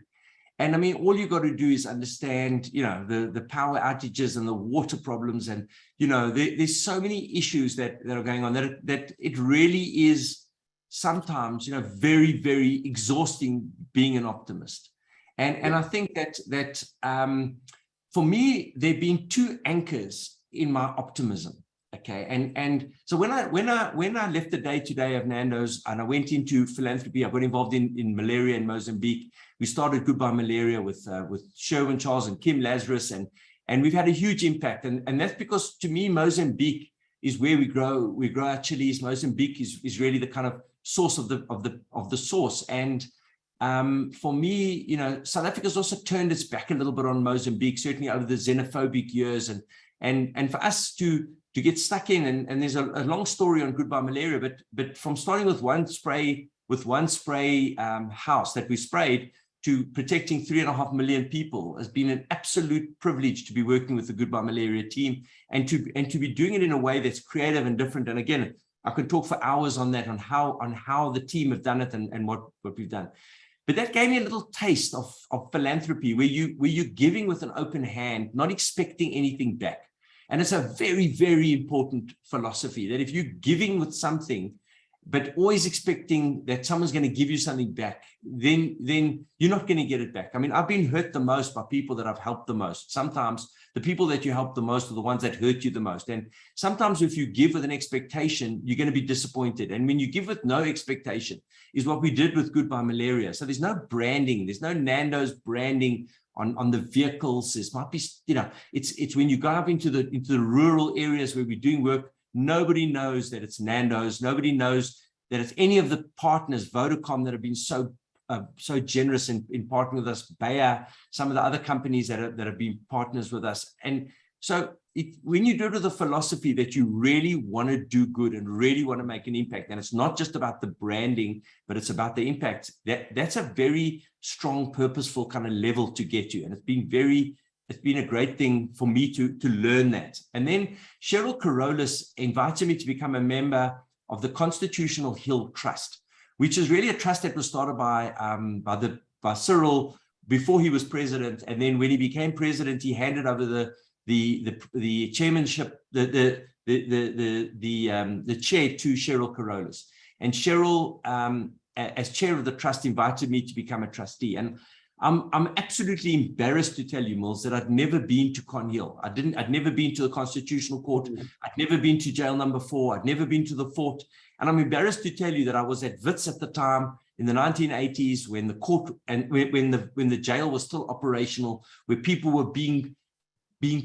And I mean, all you got to do is understand, you know, the power outages and the water problems, and, you know, there's so many issues that are going on that it really is sometimes, you know, very, very exhausting being an optimist. And I think that for me, there have been two anchors in my optimism. Okay, and so when I left the day-to-day of Nando's and I went into philanthropy, I got involved in malaria in Mozambique. We started Goodbye Malaria with Sherwin Charles and Kim Lazarus, and we've had a huge impact. And that's because, to me, Mozambique is where we grow our chilies. Mozambique is really the kind of source of the source. And for me, you know, South Africa's also turned its back a little bit on Mozambique, certainly over the xenophobic years, and for us to get stuck in, and there's a long story on Goodbye Malaria, but from starting with one spray house that we sprayed to protecting 3.5 million people has been an absolute privilege to be working with the Goodbye Malaria team and to be doing it in a way that's creative and different. And again, I could talk for hours on that, on how the team have done it and what we've done. But that gave me a little taste of philanthropy, where you're giving with an open hand, not expecting anything back. And it's a very, very important philosophy that if you're giving with something, but always expecting that someone's going to give you something back, then you're not going to get it back. I mean, I've been hurt the most by people that I've helped the most. Sometimes the people that you help the most are the ones that hurt you the most. And sometimes if you give with an expectation, you're going to be disappointed. And when you give with no expectation is what we did with Goodbye Malaria. So there's no branding. There's no Nando's branding on the vehicles. This might be, you know, it's when you go up into the rural areas where we're doing work, nobody knows that it's Nando's. Nobody knows that it's any of the partners, Vodacom, that have been so generous in partnering with us, Bayer, some of the other companies that have been partners with us. And so when you do it with the philosophy that you really want to do good and really want to make an impact, and it's not just about the branding, but it's about the impact, that's a very strong, purposeful kind of level to get you. And it's been a great thing for me to learn that. And then Cheryl Carolus invited me to become a member of the Constitutional Hill Trust, which is really a trust that was started by Cyril before he was president, and then when he became president, he handed over the chairmanship, the chair to Cheryl Carolus. And Cheryl, as chair of the trust, invited me to become a trustee. And I'm absolutely embarrassed to tell you, Mills, that I'd never been to Cornhill. I'd never been to the Constitutional Court. I'd never been to jail number 4. I'd never been to the fort. And I'm embarrassed to tell you that I was at Wits at the time in the 1980s when the court and when the jail was still operational, where people were being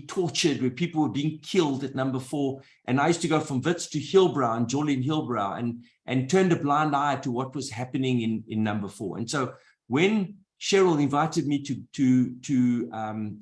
tortured, where people were being killed at number 4. And I used to go from Wits to Hillbrow and Jolene Hillbrow and turned a blind eye to what was happening in number 4. And so when Cheryl invited me to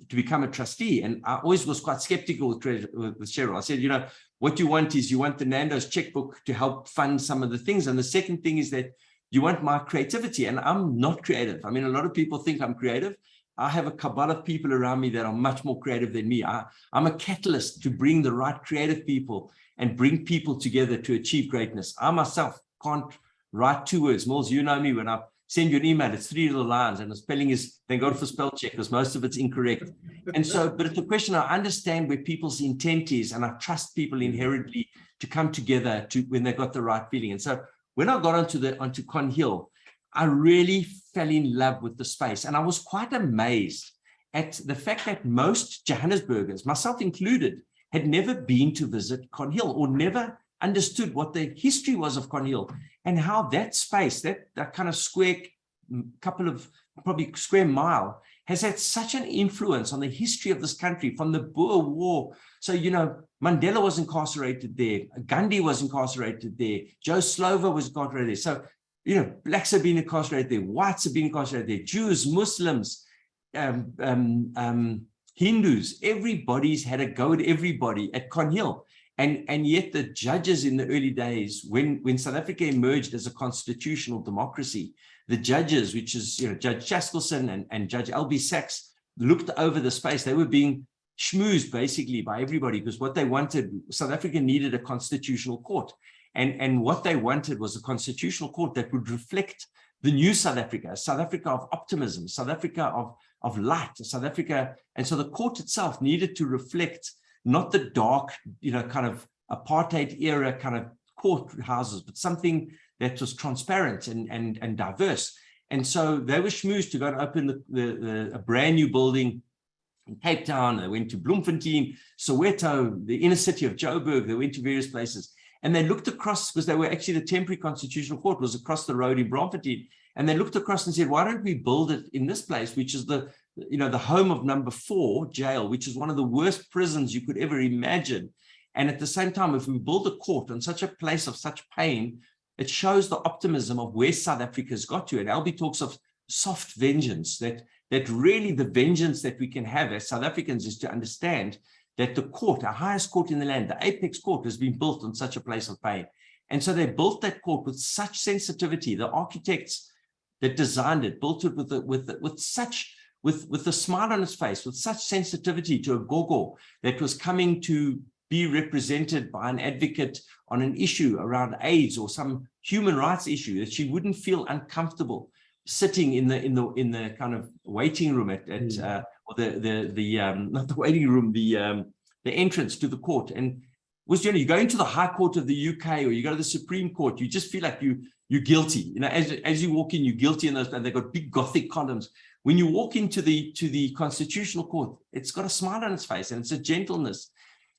become a trustee, and I always was quite skeptical with Cheryl. I said, you know, what you want is you want the Nando's checkbook to help fund some of the things. And the second thing is that you want my creativity, and I'm not creative. I mean, a lot of people think I'm creative. I have a cabal of people around me that are much more creative than me. I'm a catalyst to bring the right creative people and bring people together to achieve greatness. I myself can't write 2 words. Mills, you know me, when I send you an email, it's 3 little lines, and the spelling is, thank God for spell check, because most of it's incorrect. And so, but it's a question, I understand where people's intent is, and I trust people inherently to come together when they've got the right feeling. And so when I got onto Cornhill, I really fell in love with the space. And I was quite amazed at the fact that most Johannesburgers, myself included, had never been to visit Cornhill or never understood what the history was of Cornhill and how that space, that kind of probably square mile, has had such an influence on the history of this country from the Boer War. So, you know, Mandela was incarcerated there, Gandhi was incarcerated there, Joe Slovo was incarcerated there. So, you know, blacks have been incarcerated there, whites have been incarcerated there, Jews, Muslims, Hindus, everybody's had a go at everybody at Cornhill. And yet the judges in the early days, when South Africa emerged as a constitutional democracy, the judges, which is, you know, Judge Chaskelson and Judge L.B. Sachs, looked over the space. They were being schmoozed basically by everybody, because what they wanted, South Africa needed a constitutional court. And what they wanted was a constitutional court that would reflect the new South Africa, South Africa of optimism, South Africa of light, South Africa. And so the court itself needed to reflect not the dark, you know, kind of apartheid era kind of courthouses, but something that was transparent and diverse. And so they were schmoozed to go and open a brand new building in Cape Town. They went to Bloemfontein, Soweto, the inner city of Joburg. They went to various places. And they looked across, because they were actually, the temporary constitutional court was across the road in Bloemfontein. And they looked across and said, why don't we build it in this place, which is the home of number 4 jail, which is one of the worst prisons you could ever imagine. And at the same time, if we build a court on such a place of such pain, it shows the optimism of where South Africa's got to. And Albie talks of soft vengeance, that really the vengeance that we can have as South Africans is to understand that the court, our highest court in the land, the apex court, has been built on such a place of pain. And so they built that court with such sensitivity. The architects that designed it built it with a smile on his face, with such sensitivity to a gogo that was coming to be represented by an advocate on an issue around AIDS or some human rights issue, that she wouldn't feel uncomfortable sitting in the kind of waiting room or not the waiting room, the entrance to the court. And was, you know, you go into the High Court of the UK or you go to the Supreme Court, you just feel like you're guilty. You know, as you walk in, you're guilty in those, and they've got big Gothic columns. When you walk into the Constitutional Court, it's got a smile on its face and it's a gentleness.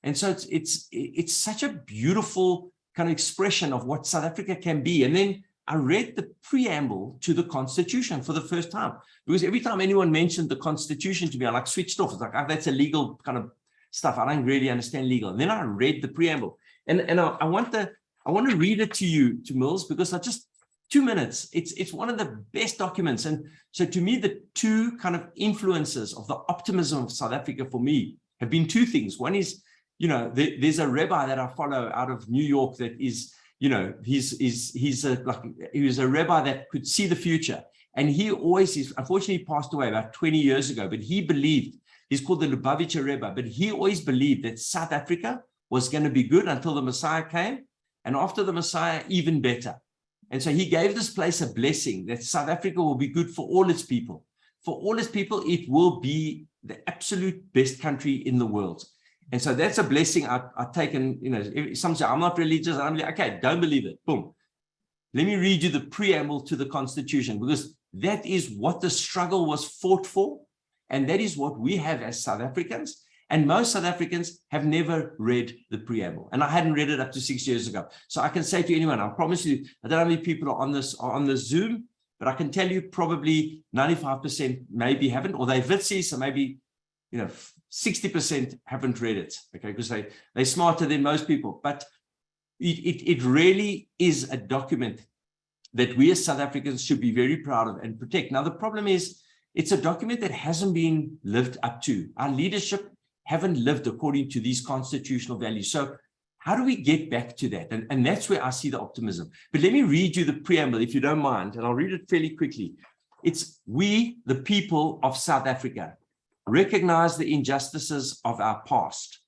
And so it's such a beautiful kind of expression of what South Africa can be. And then I read the preamble to the Constitution for the first time, because every time anyone mentioned the Constitution to me, I switched off. It's like, oh, that's a legal kind of stuff. I don't really understand legal. And then I read the preamble, and I want to read it to you, to Mills, because I just 2 minutes. It's one of the best documents. And so to me, the two kind of influences of the optimism of South Africa for me have been 2 things. One is, you know, there's a rabbi that I follow out of New York that is, you know, he was a rabbi that could see the future. And he always, unfortunately passed away about 20 years ago, but he believed, he's called the Lubavitcher Rebbe, but he always believed that South Africa was going to be good until the Messiah came. And after the Messiah, even better. And so he gave this place a blessing that South Africa will be good for all its people. For all its people, it will be the absolute best country in the world. And so that's a blessing I've taken. You know, some say, I'm not religious. I'm like, okay, don't believe it. Boom. Let me read you the preamble to the Constitution, because that is what the struggle was fought for. And that is what we have as South Africans. And most South Africans have never read the preamble. And I hadn't read it up to 6 years ago. So I can say to anyone, I promise you, I don't know how many people are on this Zoom, but I can tell you probably 95% maybe haven't, or they're Witsi, so maybe, 60% haven't read it, okay, because they're smarter than most people. But it really is a document that we as South Africans should be very proud of and protect. Now, the problem is, it's a document that hasn't been lived up to. Our leadership haven't lived according to these constitutional values. So how do we get back to that? And that's where I see the optimism. But let me read you the preamble, if you don't mind, and I'll read it fairly quickly. It's, we, the people of South Africa, recognize the injustices of our past,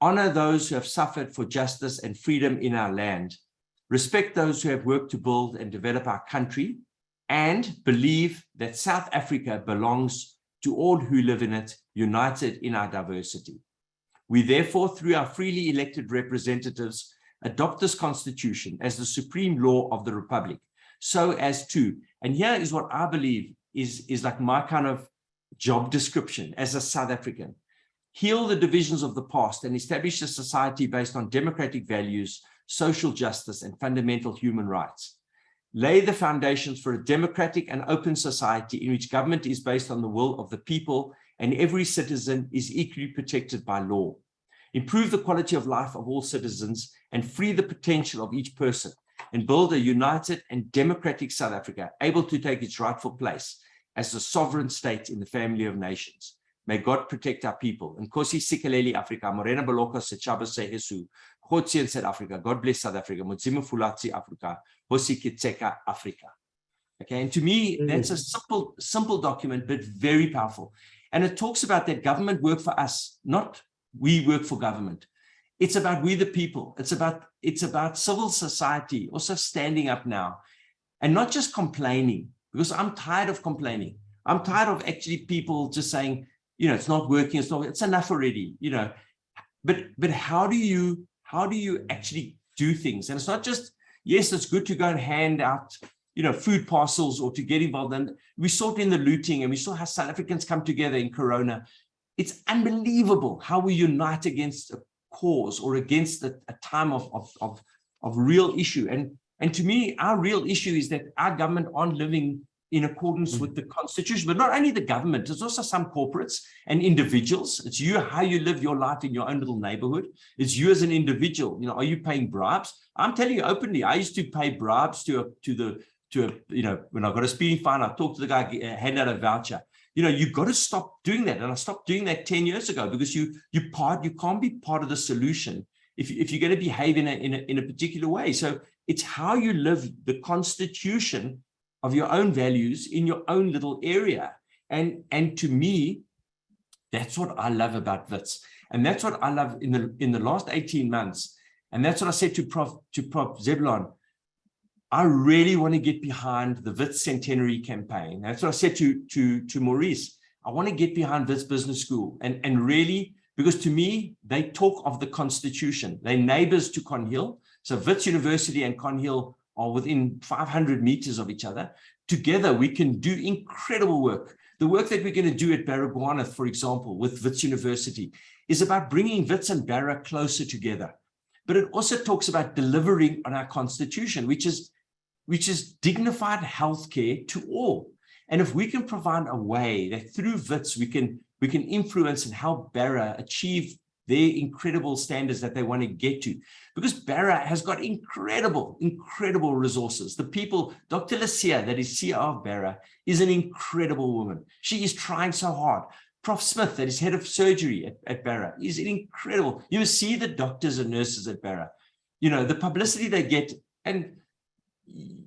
honor those who have suffered for justice and freedom in our land, respect those who have worked to build and develop our country, and believe that South Africa belongs to all who live in it, united in our diversity. We therefore, through our freely elected representatives, adopt this constitution as the supreme law of the Republic, so as to, and here is what I believe is like my kind of job description as a South African, heal the divisions of the past and establish a society based on democratic values, social justice, and fundamental human rights. Lay the foundations for a democratic and open society in which government is based on the will of the people and every citizen is equally protected by law. Improve the quality of life of all citizens and free the potential of each person, and build a united and democratic South Africa able to take its rightful place as a sovereign state in the family of nations. May God protect our people. Nkosi sikeleli Afrika, Morena Baloka Sechaba Sehesu, Khotsi in South Africa, God bless South Africa, Mudzimu Fulatsi Africa, Hosi Kitseka Africa. Okay, and to me, that's a simple document, but very powerful. And it talks about that government work for us, not we work for government. It's about we the people. It's about civil society also standing up now and not just complaining, because I'm tired of complaining. I'm tired of actually people just saying, it's not working, it's enough already, But how do you actually do things? And it's not just, yes, it's good to go and hand out, food parcels or to get involved. And we saw it in the looting and we saw how South Africans come together in Corona. It's unbelievable how we unite against a cause or against a time of real issue. And to me, our real issue is that our government aren't living in accordance with the constitution, but not only the government, it's also some corporates and individuals. It's you, how you live your life in your own little neighborhood. It's you as an individual. Are you paying bribes? I'm telling you openly, I used to pay bribes to when I got a speeding fine, I talked to the guy, hand out a voucher. You've got to stop doing that. And I stopped doing that 10 years ago because you can't be part of the solution if you're going to behave in a particular way. So it's how you live the constitution of your own values in your own little area. And to me, that's what I love about Wits. And that's what I love in the last 18 months. And that's what I said to Prof Zebulon. I really want to get behind the Wits Centenary campaign. That's what I said to Maurice. I want to get behind Wits Business School and really, because to me, they talk of the Constitution. They're neighbors to Cornhill. So Wits University and Cornhill are within 500 meters of each other. Together, we can do incredible work. The work that we're going to do at Baragwanath, for example, with Wits University, is about bringing Wits and Barra closer together. But it also talks about delivering on our Constitution, which is dignified healthcare to all. And if we can provide a way that through Wits, we can influence and help Barra achieve their incredible standards that they want to get to, because Barra has got incredible resources. The people, Dr. Lucia, that is CEO of Barra, is an incredible woman. She is trying so hard. Prof Smith, that is head of surgery at Barra, is incredible. You see the doctors and nurses at Barra, the publicity they get, and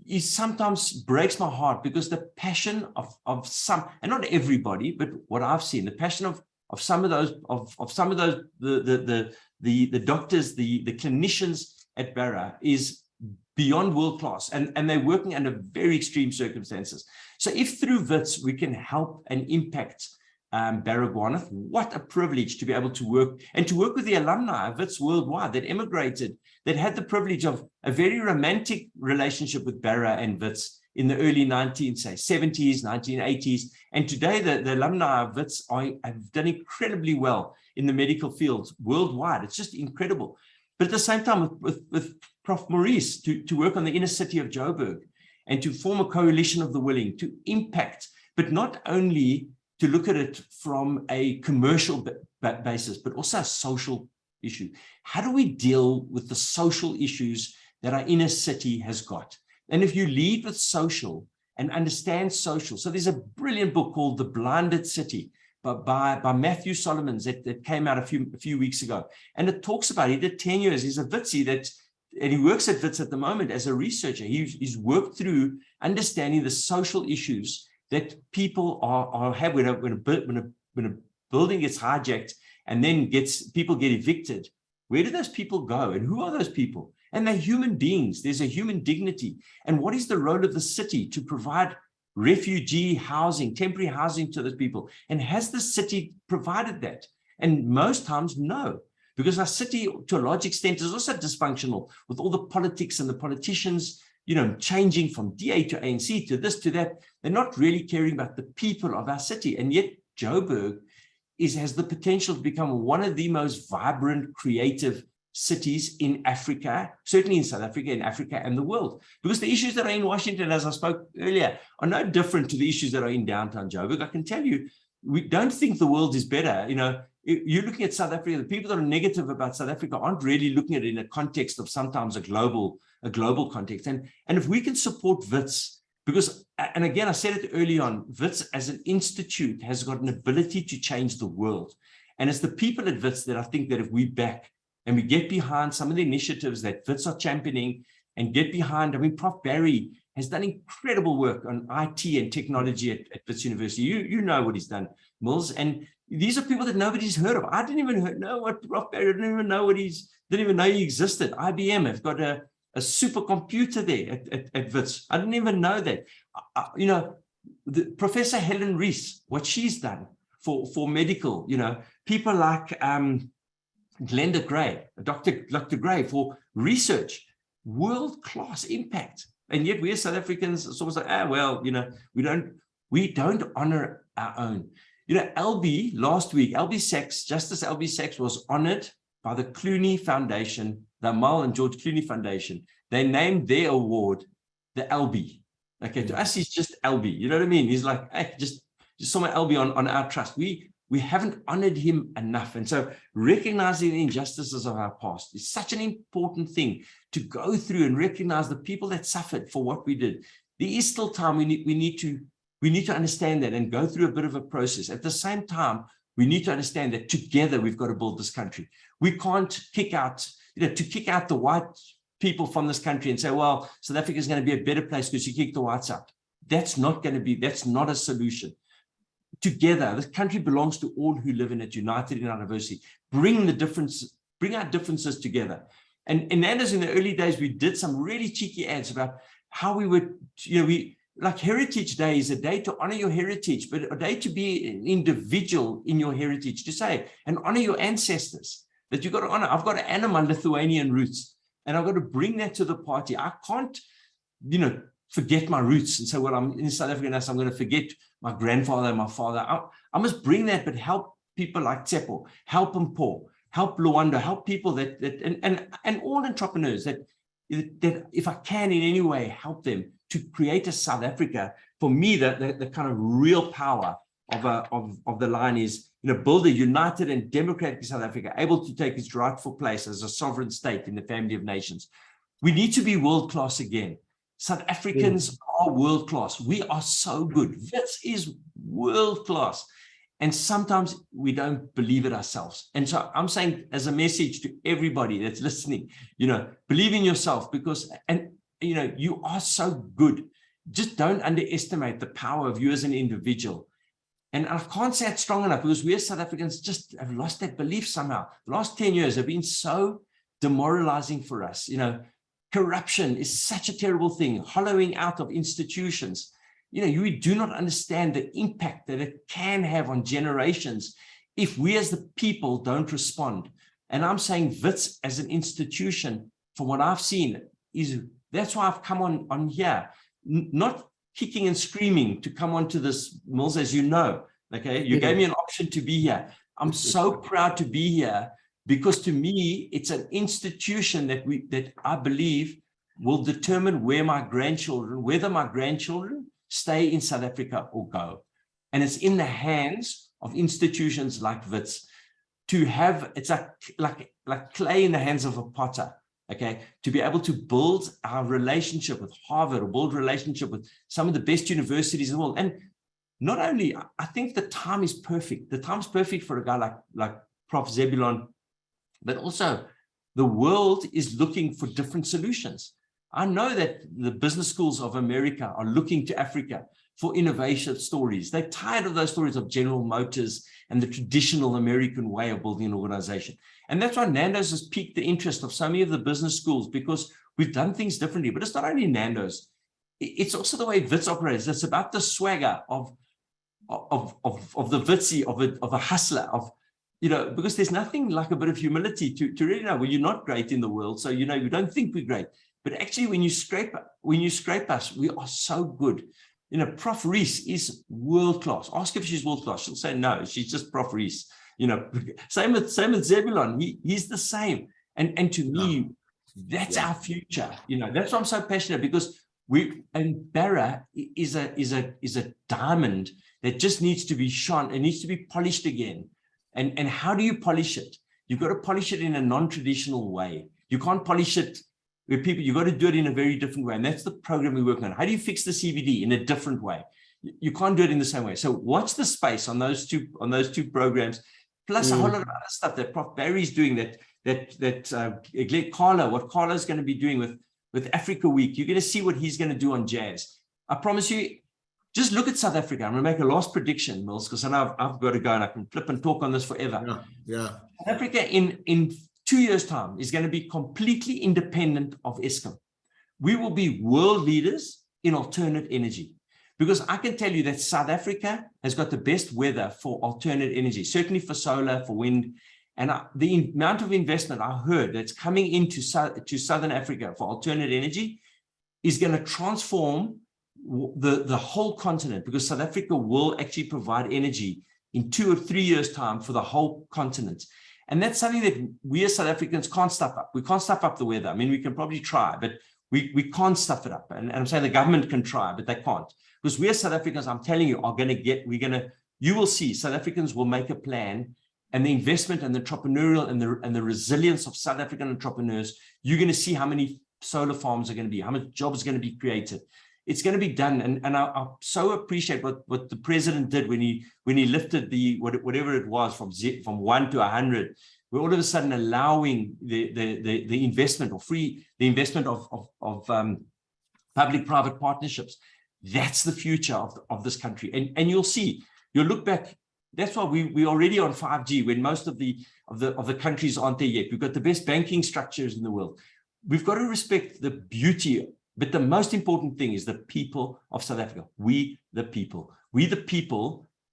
it sometimes breaks my heart because the passion of some, and not everybody, but what I've seen, the passion of some of those, the doctors, the clinicians at Barra is beyond world class, and they're working under very extreme circumstances. So if through Wits we can help and impact Baragwanath, what a privilege to be able to work, and to work with the alumni of Wits worldwide that emigrated, that had the privilege of a very romantic relationship with Barra and Wits in the early 1970s, 1980s. And today the alumni of Wits have done incredibly well in the medical fields worldwide. It's just incredible. But at the same time, with Prof Maurice, to work on the inner city of Joburg and to form a coalition of the willing to impact, but not only to look at it from a commercial basis, but also a social issue. How do we deal with the social issues that our inner city has got? And if you lead with social and understand social, so there's a brilliant book called The Blinded City by Matthew Solomons that came out a few weeks ago. And it talks about, he did 10 years, he's a Witsie and he works at Wits at the moment as a researcher. He's worked through understanding the social issues that people have when a building gets hijacked and then people get evicted. Where do those people go, and who are those people? And they're human beings. There's a human dignity. And what is the role of the city to provide refugee housing, temporary housing to those people? And has the city provided that? And most times, no, because our city, to a large extent, is also dysfunctional with all the politics and the politicians, changing from DA to ANC to this to that. They're not really caring about the people of our city. And yet Joburg has the potential to become one of the most vibrant, creative cities in Africa, certainly in South Africa, in Africa and the world. Because the issues that are in Washington, as I spoke earlier, are no different to the issues that are in downtown Joburg. I can tell you, we don't think the world is better. You're looking at South Africa, the people that are negative about South Africa aren't really looking at it in a context of sometimes a global context. And if we can support Wits, because, and again, I said it early on, Wits as an institute has got an ability to change the world. And it's the people at Wits that I think that if we back and we get behind some of the initiatives that Wits are championing and get behind, Prof Barry has done incredible work on IT and technology at Wits University. You know what he's done, Mills. And these are people that nobody's heard of. I didn't even know what Prof Barry, didn't even know he existed. IBM have got a supercomputer there at Wits. I didn't even know that. Professor Helen Rees, what she's done for medical, people like Glenda Gray, Dr. Gray for research, world-class impact. And yet we as South Africans, it's almost like, we don't honor our own. LB last week, Justice LB Sachs was honored by the Clooney Foundation, the Amal and George Clooney Foundation. They named their award the LB. Okay, to us, he's just LB. You know what I mean? He's like, hey, just someone LB on our trust. We haven't honored him enough. And so recognizing the injustices of our past is such an important thing to go through and recognize the people that suffered for what we did. There is still time. We need to understand that and go through a bit of a process. At the same time, we need to understand that together we've got to build this country. We can't kick out the white people from this country and say, well, South Africa is going to be a better place because you kick the whites out. That's not a solution. Together, this country belongs to all who live in it, united in our diversity. Bring our differences together. And Nando's, in the early days, we did some really cheeky ads about how we would, like Heritage Day is a day to honor your heritage, but a day to be an individual in your heritage, to say and honor your ancestors, that you've got to honor. I've got to honor my Lithuanian roots, and I've got to bring that to the party. I can't, forget my roots and say, well, I'm in South Africa now, so I'm going to forget my grandfather and my father. I must bring that, but help people like Tsepo, help Mpo, help Luanda, help people and all entrepreneurs that if I can in any way help them to create a South Africa. For me, the kind of real power of the line is, build a united and democratic South Africa, able to take its rightful place as a sovereign state in the family of nations. We need to be world-class again. South Africans are world-class. We are so good. Wits is world-class. And sometimes we don't believe it ourselves. And so I'm saying, as a message to everybody that's listening, believe in yourself, because, you are so good. Just don't underestimate the power of you as an individual. And I can't say it strong enough, because we as South Africans just have lost that belief somehow. The last 10 years have been so demoralizing for us. corruption is such a terrible thing, hollowing out of institutions. You do not understand the impact that it can have on generations if we as the people don't respond. And I'm saying Wits as an institution, from what I've seen, that's why I've come on here, not kicking and screaming to come onto this, Mills, as you know. Okay, you gave me an option to be here. I'm so proud to be here, because to me, it's an institution that I believe will determine whether my grandchildren stay in South Africa or go. And it's in the hands of institutions like Wits to have, it's like clay in the hands of a potter, okay, to be able to build our relationship with Harvard or build relationship with some of the best universities in the world. And not only, I think the time is perfect. The time's perfect for a guy like Prof Zebulon, but also the world is looking for different solutions. I know that the business schools of America are looking to Africa for innovation stories. They're tired of those stories of General Motors and the traditional American way of building an organization. And that's why Nando's has piqued the interest of so many of the business schools, because we've done things differently. But it's not only Nando's, it's also the way Wits operates. It's about the swagger of the Witsy, of a hustler, because there's nothing like a bit of humility to really know, well, you're not great in the world, so you don't think we're great. But actually, when you scrape us, we are so good. Prof Reese is world class. Ask if she's world class. She'll say no. She's just Prof Reese. Same with Zebulon. He's the same. And to me, that's our future. That's why I'm so passionate, because Barra is a diamond that just needs to be shone. It needs to be polished again. And how do you polish it? You've got to polish it in a non-traditional way. You can't polish it with people. You've got to do it in a very different way. And that's the program we're working on. How do you fix the CVD in a different way? You can't do it in the same way. So watch the space on those two programs, plus a whole lot of other stuff that Prof Barry's doing, what Carla's going to be doing with Africa Week. You're going to see what he's going to do on jazz. I promise you. Just look at South Africa. I'm going to make a last prediction, Mills, because I know I've got to go and I can flip and talk on this forever. Yeah. South Africa in 2 years' time is going to be completely independent of Eskom. We will be world leaders in alternate energy, because I can tell you that South Africa has got the best weather for alternate energy, certainly for solar, for wind. And the amount of investment I heard that's coming into Southern Africa for alternate energy is going to transform the whole continent, because South Africa will actually provide energy in 2 or 3 years' time for the whole continent. And that's something that we as South Africans can't stuff up. We can't stuff up the weather. I mean, we can probably try, but we can't stuff it up. And I'm saying the government can try, but they can't. Because we as South Africans, I'm telling you, you will see South Africans will make a plan, and the investment and the entrepreneurial and the resilience of South African entrepreneurs, you're going to see how many solar farms are going to be, how much jobs are going to be created. It's going to be done. And I so appreciate what the president did when he lifted whatever it was from 1 to 100. We're all of a sudden allowing the investment or the investment of public-private partnerships. That's the future of this country. And you'll see, you'll look back. That's why we're already on 5G when most of the countries aren't there yet. We've got the best banking structures in the world. We've got to respect the beauty. But the most important thing is the people of South Africa. We, the people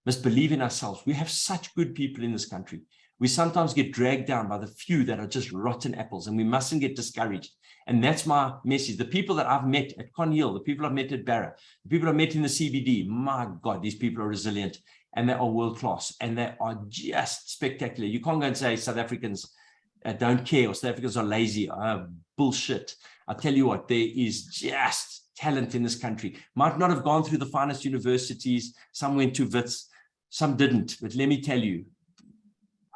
must believe in ourselves. We have such good people in this country. We sometimes get dragged down by the few that are just rotten apples, and we mustn't get discouraged. And that's my message. The people that I've met at Conhill, the people I've met at Barra, the people I've met in the CBD, my God, these people are resilient and they are world class and they are just spectacular. You can't go and say South Africans don't care or South Africans are lazy. Bullshit. I tell you what, there is just talent in this country. Might not have gone through the finest universities. Some went to Wits, some didn't. But let me tell you,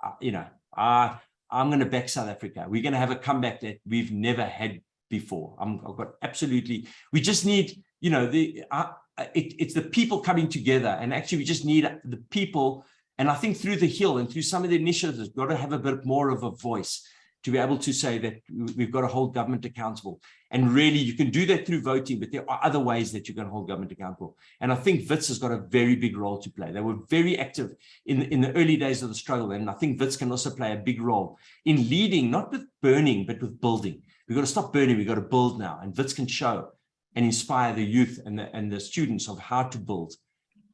I'm going to back South Africa. We're going to have a comeback that we've never had before. I've got absolutely. We just need, it's the people coming together, and actually we just need the people. And I think through the Hill and through some of the initiatives, we've got to have a bit more of a voice to be able to say that we've got to hold government accountable. And really, you can do that through voting, but there are other ways that you can hold government accountable. And I think Wits has got a very big role to play. They were very active in the early days of the struggle. And I think Wits can also play a big role in leading, not with burning, but with building. We've got to stop burning. We've got to build now. And Wits can show and inspire the youth and the students of how to build.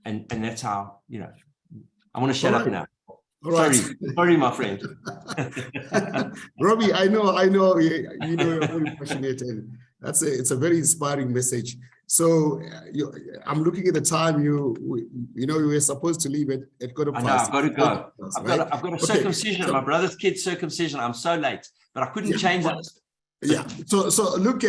And that's how, you know, I want to shut up now. Right. Sorry, my friend. Robbie, I know, you know, you're very passionate, and it's a very inspiring message. So I'm looking at the time. You know, you were supposed to leave at 5:15. I know, I've got to go. I've got a circumcision, so, my brother's kid's circumcision. I'm so late, but I couldn't change that. Yeah. So look,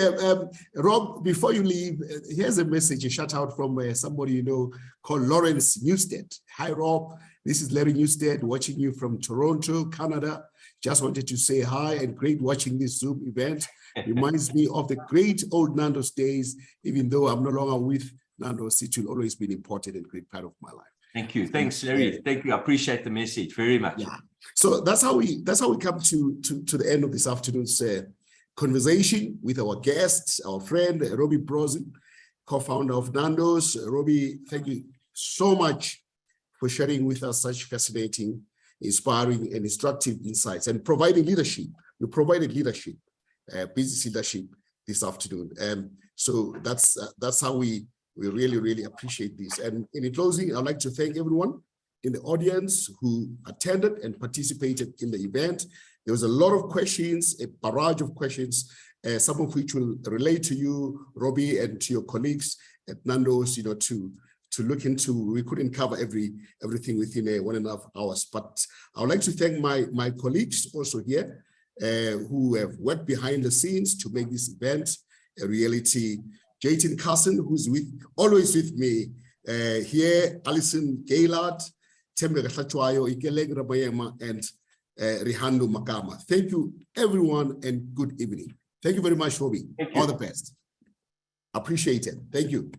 Rob, before you leave, here's a message, a shout out from somebody you know called Lawrence Newstead. Hi, Rob. This is Larry Newstead watching you from Toronto, Canada. Just wanted to say hi and great watching this Zoom event. Reminds me of the great old Nando's days, even though I'm no longer with Nando's. It will always be an important and great part of my life. Thank you. Thanks, Larry. Thank you. I appreciate the message very much. Yeah. So that's how we come to the end of this afternoon's conversation with our guest, our friend, Robbie Brozin, co-founder of Nando's. Robbie, thank you so much for sharing with us such fascinating, inspiring, and instructive insights and providing leadership. You provided leadership, business leadership this afternoon. So that's how we really, really appreciate this. And in closing, I'd like to thank everyone in the audience who attended and participated in the event. There was a lot of questions, a barrage of questions, some of which will relate to you, Robbie, and to your colleagues at Nando's, you know, to look into. We couldn't cover everything within 1.5 hours, but I would like to thank my colleagues also here who have worked behind the scenes to make this event a reality. Jayton Carson, who's always with me here, Alison Gaylord, Tembe Gatlatwayo, Ikeleng Rabayema, and Rihando Makama. Thank you, everyone, and good evening. Thank you very much, Robbie. All the best. Appreciate it. Thank you.